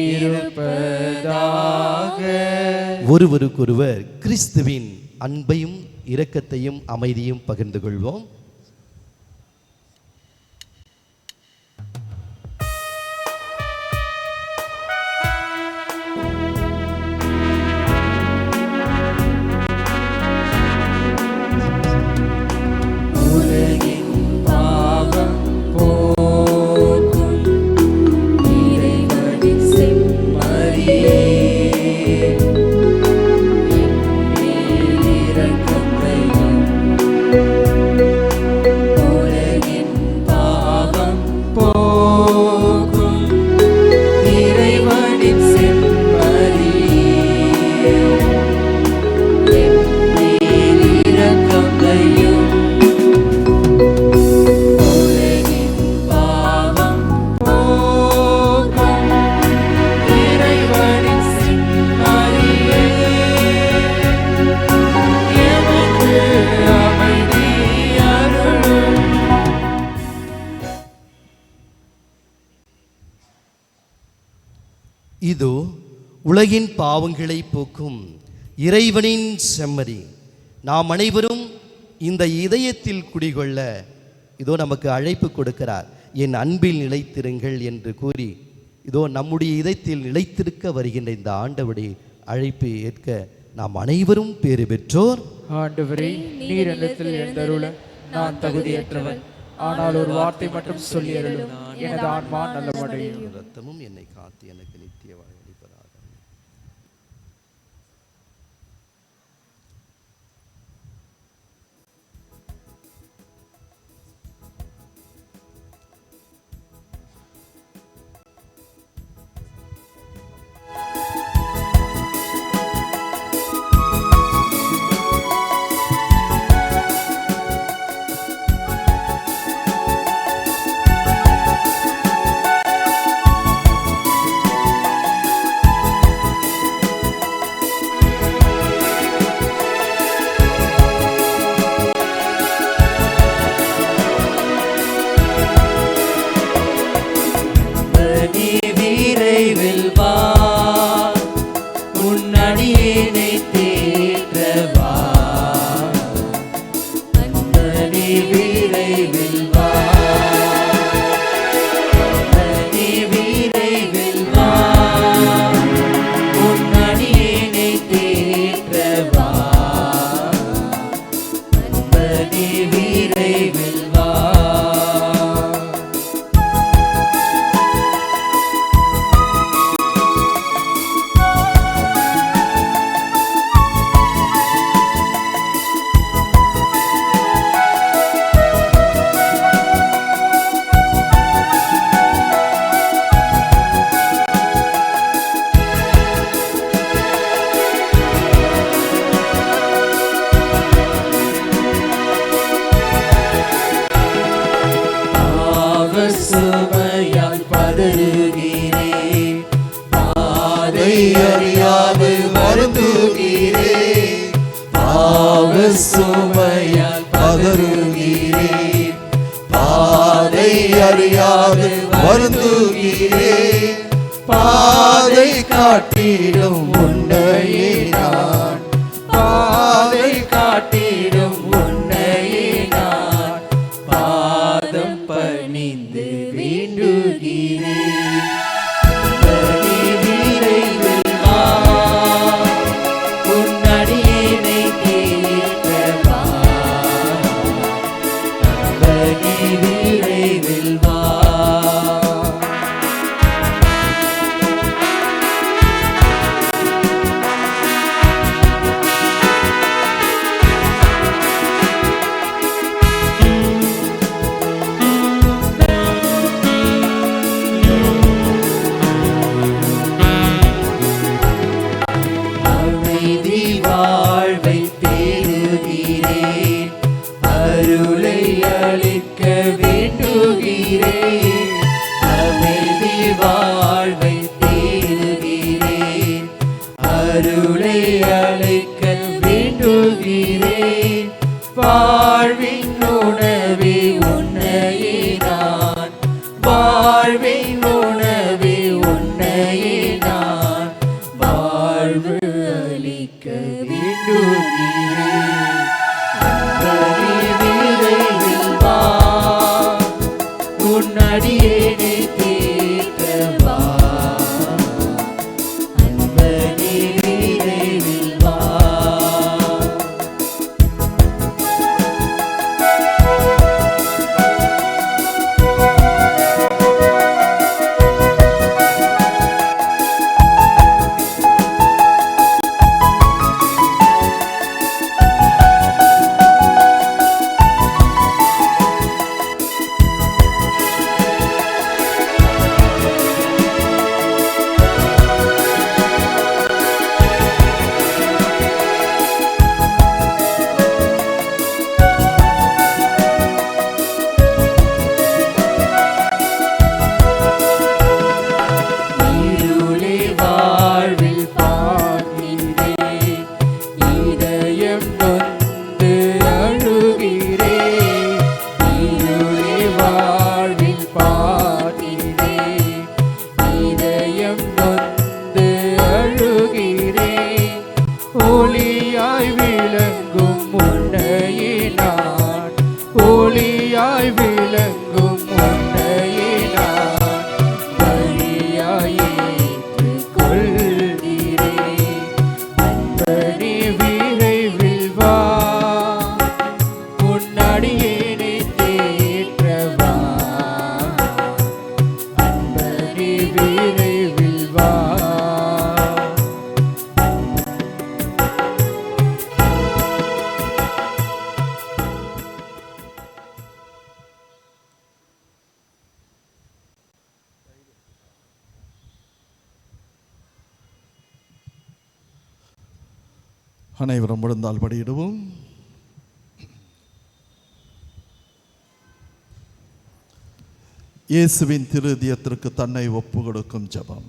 இருப்பதாக. ஒருவருக்கொருவர் கிறிஸ்துவின் அன்பையும் இரக்கத்தையும் அமைதியும் பகிர்ந்து கொள்வோம். இதோ உலகின் பாவங்களை போக்கும் இறைவனின் செம்மறி. நாம் அனைவரும் இந்த இதயத்தில் குடிகொள்ள இதோ நமக்கு அழைப்பு கொடுக்கிறார். என் அன்பில் நிலைத்திருங்கள் என்று கூறி இதோ நம்முடைய இதயத்தில் நிலைத்திருக்க வருகின்ற இந்த ஆண்டவருடைய அழைப்பை ஏற்க நாம் அனைவரும் பேறு பெற்றோர். ஆண்டவரே, நீர் என்னிடத்தில் எழுந்தருள நான் தகுதியற்றவன். ஆனால் ஒரு வார்த்தை மட்டும் சொல்லி அருளும், எனது ஆன்மா நலமடையும். ரத்தமும் என்னை காத்து எனக்கு நித்திய வாழ்வளிப்பதாக. விரைவில் வா, உன் அடியேனை தேற்றவா. அன்பனே விரைவில் வா, அன்பனே விரைவில் வா, உன் அடியேனை தேற்றவா. அன்பனே விரைவில் வா. சுமையால் பதறுகிறேன், பாதை அறியாது வருந்துகிறேன். பாவ சுமையால் பதறுகிறேன், பாதை அறியாது வருந்துகிறேன். பாதை காட்டிடும் உன்னையே நான், பாதை காட்டிடும் உன்னையே நான். பாதம் பணிந்து வேண்டுகிறேன், அன்பனே விரைவில் வா, உன் அடியேனை தேற்றவா. அன்பனே விரைவில் வா. அமைதி வாழ்வை தேடுகிறேன், அருளை அளிக்க வேண்டுகிறேன். அமைதி வாழ்வை தேடுகிறேன், அருளை அளிக்க வேண்டுகிறேன். வாழ்வின் உணவே உன்னையே நான், வாழ்வின் உணவே உன்னையே நான். வாழ்வு அளிக்க வேண்டுகிறேன், அன்பனே விரைவில் வா, உன் அடியேனை தேற்றவா. அன்பனே விரைவில் வா. இருளே வாழ்வில் பார்க்கிறேன், இதயம் நொந்து அழுகிறேன். இருளே வாழ்வில் பார்க்கிறேன், இதயம் நொந்து அழுகிறேன். ஒளியாய் விளங்கும் உன்னையே நான், ஒளியாய் விளங்கும் உன்னையே நான். பலியாய் ஏற்றுக்கொள்கிறேன், அன்பனே விரைவில் வா, உன் அடியே அனைவரும் முடிந்தால் படியிடுவோம். இயேசுவின் திருதியத்திற்கு தன்னை ஒப்பு கொடுக்கும் ஜெபம்.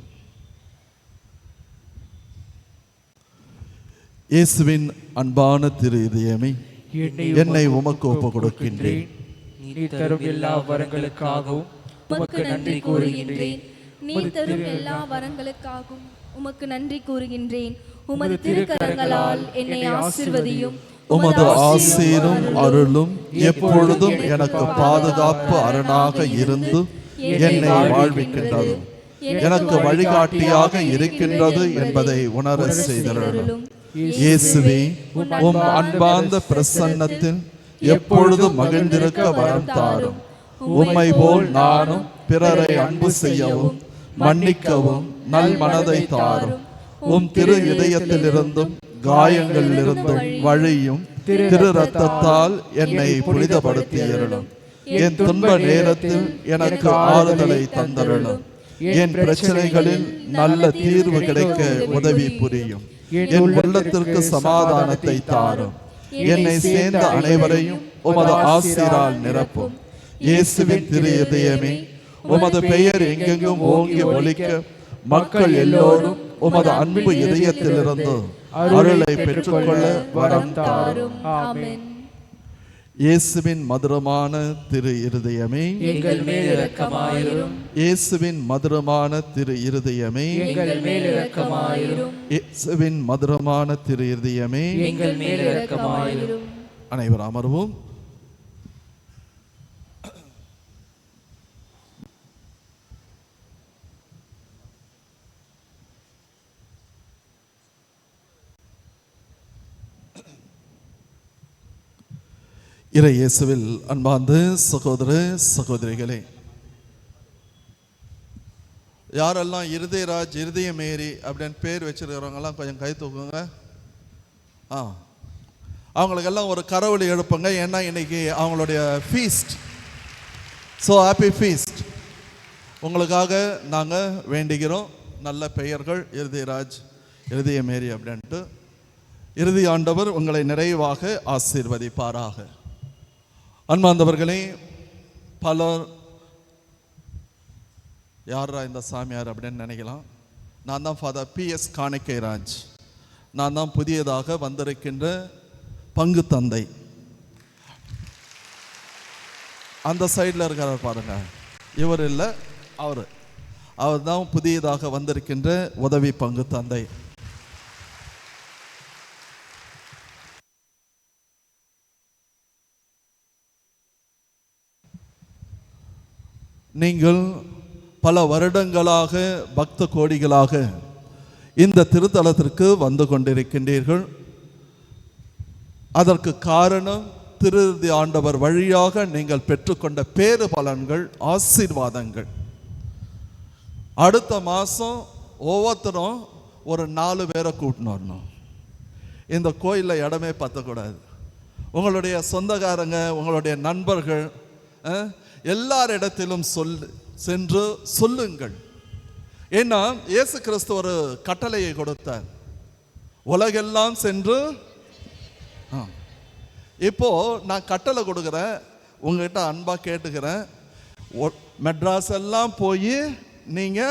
இயேசுவின் அன்பான திரு இதயமே, என்னை உமக்கு ஒப்பு கொடுக்கின்றேன். நீர் தரும் எல்லா வரங்களுக்காகவும் உமக்கு நன்றி கூறுகின்றேன். நீர் தரும் எல்லா வரங்களுக்காகவும் உமக்கு நன்றி கூறுகின்றேன். உமது திருக்கரங்களால் என்னை ஆசீர்வதியும். உமது ஆசீரும் அருளும் எப்பொழுதும் எனக்கு பாதுகாப்பு அரணாக இருந்து என்னை வாழ்விக்கின்றது, எனக்கு வழிகாட்டியாக இருக்கின்றது என்பதை உணர செய்தருளும். இயேசுவே, உம் அன்பார்ந்த பிரசன்னத்தில் எப்பொழுதும் மகிழ்ந்திருக்க வரம் தாரும். உம்மை போல் நானும் பிறரை அன்பு செய்யவும் மன்னிக்கவும் நல் மனதை தாரும். உம் திரு இதயத்திலிருந்தும் காயங்களிலிருந்தும் வழியும் திரு ரத்தத்தால் என்னை புனிதப்படுத்தியருளும். என் துன்ப நேரத்தில் எனக்கு ஆறுதலை தந்தருளும். என் பிரச்சனைகளில் நல்ல தீர்வு கிடைக்க உதவி புரியும். என் உள்ளத்திற்கு சமாதானத்தை தாரும். என்னை சேர்ந்த அனைவரையும் உமது ஆசீரால் நிரப்பும். இயேசுவின் திரு இதயமே, உமது பெயர் எங்கெங்கும் ஓங்கி ஒலிக்க மக்கள் எல்லோரும் உமது அன்பு இதயத்திலிருந்து அருளை பெற்றுக்கொள்ள வரம் தாரும். ஆமென். இயேசுவின் மதுரமான திரு இருதயமே, எங்கள் மேல் இரக்கமாயிரும். இயேசுவின் மதுரமான திரு இருதயமே, எங்கள் மேல் இரக்கமாயிரும். இயேசுவின் மதுரமான திரு இருதயமே, எங்கள் மேல் இரக்கமாயிரும். அனைவரும் அமர்வோம். இறை இயேசுவில் அன்பார்ந்த சகோதர சகோதரிகளே, யாரெல்லாம் இருதயராஜ் இருதய மேரி அப்படின்னு பேர் வச்சிருக்கிறவங்கலாம் கொஞ்சம் கை தூக்குங்க. அவங்களுக்கெல்லாம் ஒரு கரவொலி எழுப்புங்க. ஏன்னா இன்னைக்கு அவங்களுடைய ஃபீஸ்ட். So happy feast. உங்களுக்காக நாங்கள் வேண்டுகிறோம். நல்ல பெயர்கள் இருதயராஜ் இருதய மேரி அப்படின்ட்டு. இறுதி ஆண்டவர் உங்களை நிறைவாக ஆசீர்வதிப்பாராக. அன்பார்ந்தவர்களே, பலர் யாரா இந்த சாமியார் அப்படின்னு நினைக்கலாம். நான் தான் ஃபாதர் PS காணிக்கைராஜ். நான் தான் புதியதாக வந்திருக்கின்ற பங்கு தந்தை. அந்த சைடில் இருக்கிறார் பாருங்க, இவர் இல்லை, அவர் தான் புதியதாக வந்திருக்கின்ற உதவி பங்கு தந்தை. நீங்கள் பல வருடங்களாக பக்த கோடிகளாக இந்த திருத்தலத்திற்கு வந்து கொண்டிருக்கின்றீர்கள். அதற்கு காரணம் திருதி ஆண்டவர் வழியாக நீங்கள் பெற்றுக்கொண்ட பேறு பலன்கள், ஆசீர்வாதங்கள். அடுத்த மாதம் ஒவ்வொருத்தரும் ஒரு 4 பேரை கூட்டின்னு வரணும். இந்த கோயிலில் இடமே பற்றக்கூடாது. உங்களுடைய சொந்தக்காரங்க, உங்களுடைய நண்பர்கள், எல்லாரிடத்திலும் சென்று சொல்லுங்கள். ஏன்னா இயேசு கிறிஸ்து ஒரு கட்டளையை கொடுத்தார், உலகெல்லாம் சென்று. இப்போ நான் கட்டளை கொடுக்குறேன், உங்ககிட்ட அன்பா கேட்டுக்கிறேன். மெட்ராஸ் எல்லாம் போய் நீங்க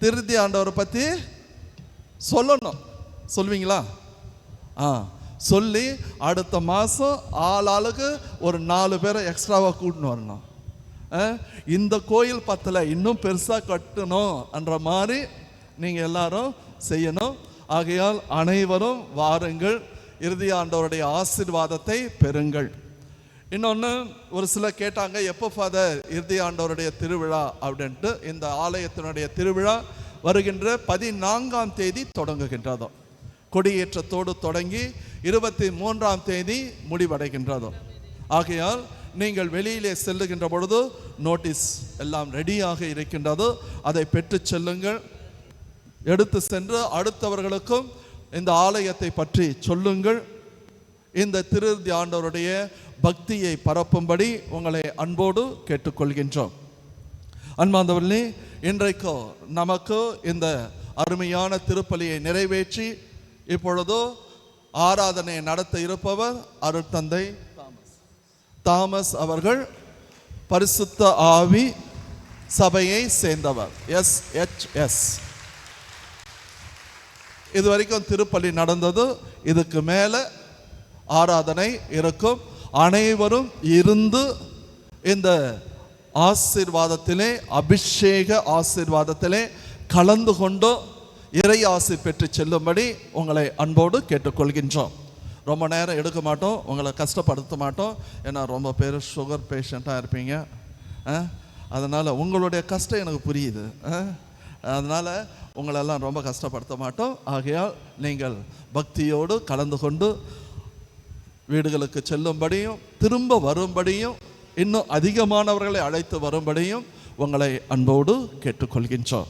திருதி ஆண்டவரை பத்தி சொல்லணும். சொல்வீங்களா? சொல்லி அடுத்த மாதம் ஆளுக்கு ஒரு 4 பேரை எக்ஸ்ட்ராவாக கூட்டின்னு வரணும். இந்த கோயில் பத்தல, இன்னும் பெருசாக கட்டணும் என்ற மாதிரி நீங்கள் எல்லாரும் செய்யணும். ஆகையால் அனைவரும் வாருங்கள், இறுதி ஆண்டவருடைய ஆசீர்வாதத்தை பெறுங்கள். இன்னொன்று, ஒரு சிலர் கேட்டாங்க, எப்போ ஃபாதர் இறுதி ஆண்டவருடைய திருவிழா அப்படின்ட்டு. இந்த ஆலயத்தினுடைய திருவிழா வருகின்ற 14ஆம் தேதி தொடங்குகின்றதோ. கொடியேற்றத்தோடு தொடங்கி 23ஆம் தேதி முடிவடைகின்றதோ. ஆகையால் நீங்கள் வெளியிலே செல்லுகின்ற பொழுது நோட்டீஸ் எல்லாம் ரெடியாக இருக்கின்றது, அதை பெற்று செல்லுங்கள். எடுத்து சென்று அடுத்தவர்களுக்கும் இந்த ஆலயத்தை பற்றி சொல்லுங்கள். இந்த திருதி ஆண்டவருடைய பக்தியை பரப்பும்படி உங்களை அன்போடு கேட்டுக்கொள்கின்றோம். அன்பார்ந்தவர்களே, இன்றைக்கு நமக்கு இந்த அருமையான திருப்பலியை நிறைவேற்றி இப்பொழுதோ ஆராதனையை நடத்த இருப்பவர் அருட்தந்தை தாமஸ் அவர்கள், பரிசுத்த ஆவி சபையை சேர்ந்தவர், SHS. இதுவரைக்கும் திருப்பலி நடந்தது. இதுக்கு மேலே ஆராதனை இருக்கும். அனைவரும் இருந்து இந்த ஆசீர்வாதத்திலே, அபிஷேக ஆசீர்வாதத்திலே கலந்து கொண்டு இறை ஆசி பெற்று செல்லும்படி உங்களை அன்போடு கேட்டுக்கொள்கின்றோம். ரொம்ப நேரம் எடுக்க மாட்டோம், உங்களை கஷ்டப்படுத்த மாட்டோம். ஏன்னா ரொம்ப பேர் சுகர் பேஷண்ட்டாக இருப்பீங்க. அதனால் உங்களுடைய கஷ்டம் எனக்கு புரியுது. அதனால் உங்களெல்லாம் ரொம்ப கஷ்டப்படுத்த மாட்டோம். ஆகையால் நீங்கள் பக்தியோடு கலந்து கொண்டு வீடுகளுக்கு செல்லும்படியும் திரும்ப வரும்படியும் இன்னும் அதிகமானவர்களை அழைத்து வரும்படியும் உங்களை அன்போடு கேட்டுக்கொள்கின்றோம்.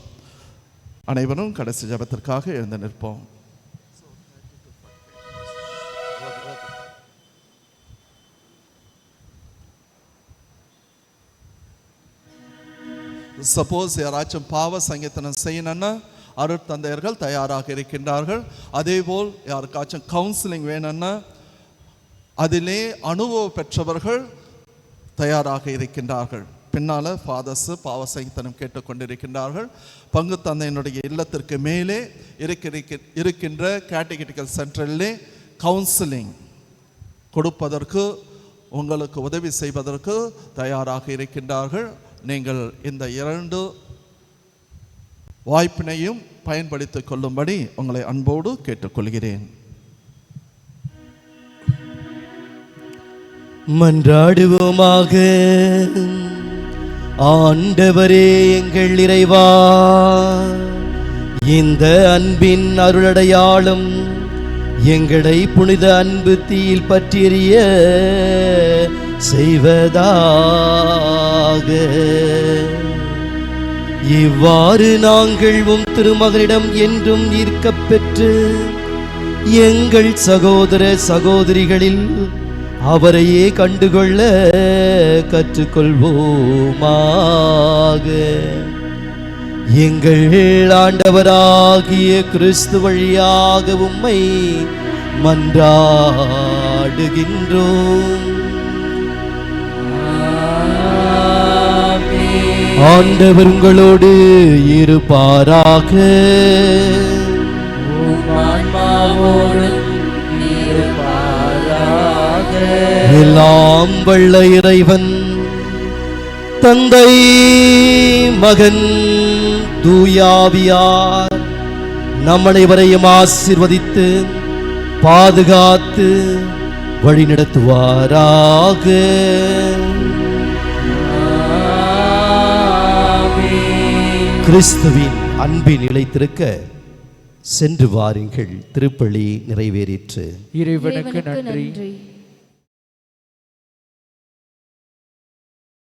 அனைவரும் கடைசி ஜெபத்திற்காக எழுந்து நிற்போம். சப்போஸ் யாராச்சும் பாவ சங்கீதனம் செய்யணும்னா அருட்தந்தையர்கள் தயாராக இருக்கின்றார்கள். அதேபோல் யாருக்காச்சும் கவுன்சிலிங் வேணும்னா அதிலே அனுபவம் பெற்றவர்கள் தயாராக இருக்கின்றார்கள். பின்னால் ஃபாதர்ஸு பாவ சங்கீதனம் கேட்டுக்கொண்டிருக்கின்றார்கள். பங்கு தந்தையினுடைய இல்லத்திற்கு மேலே இருக்கின்ற கேட்டகிட்டிக்கல் சென்டரிலே கவுன்சிலிங் கொடுப்பதற்கு, உங்களுக்கு உதவி செய்வதற்கு தயாராக இருக்கின்றார்கள். நீங்கள் இந்த 2 வாய்ப்பினையும் பயன்படுத்திக் கொள்ளும்படி உங்களை அன்போடு கேட்டுக்கொள்கிறேன். மன்றாடுவோமாக. ஆண்டவரே எங்கள் இறைவா, இந்த அன்பின் அருளடையாளம் எங்களை புனித அன்பு தீயில் பற்றிய செய்வதாக. இவ்வாறு நாங்கள் உம் திருமகனிடம் என்றும் ஈர்க்கப் பெற்று எங்கள் சகோதர சகோதரிகளில் அவரையே கண்டுகொள்ள கற்றுக்கொள்வோமாக. எங்கள் ஆண்டவராகிய கிறிஸ்து வழியாக உம்மை மன்றாடுகின்றோம். ஆண்டவர் உங்களோடு இருப்பாராக. எல்லாம் வல்ல இறைவன் தந்தை, மகன், தூயாவியார் நம் அனைவரையும் ஆசீர்வதித்து பாதுகாத்து வழிநடத்துவாராக. கிறிஸ்துவின் அன்பில் நிலைத்திருக்க சென்று வாருங்கள். திருப்பலி நிறைவேறிற்று. இறைவனுக்கு நன்றி.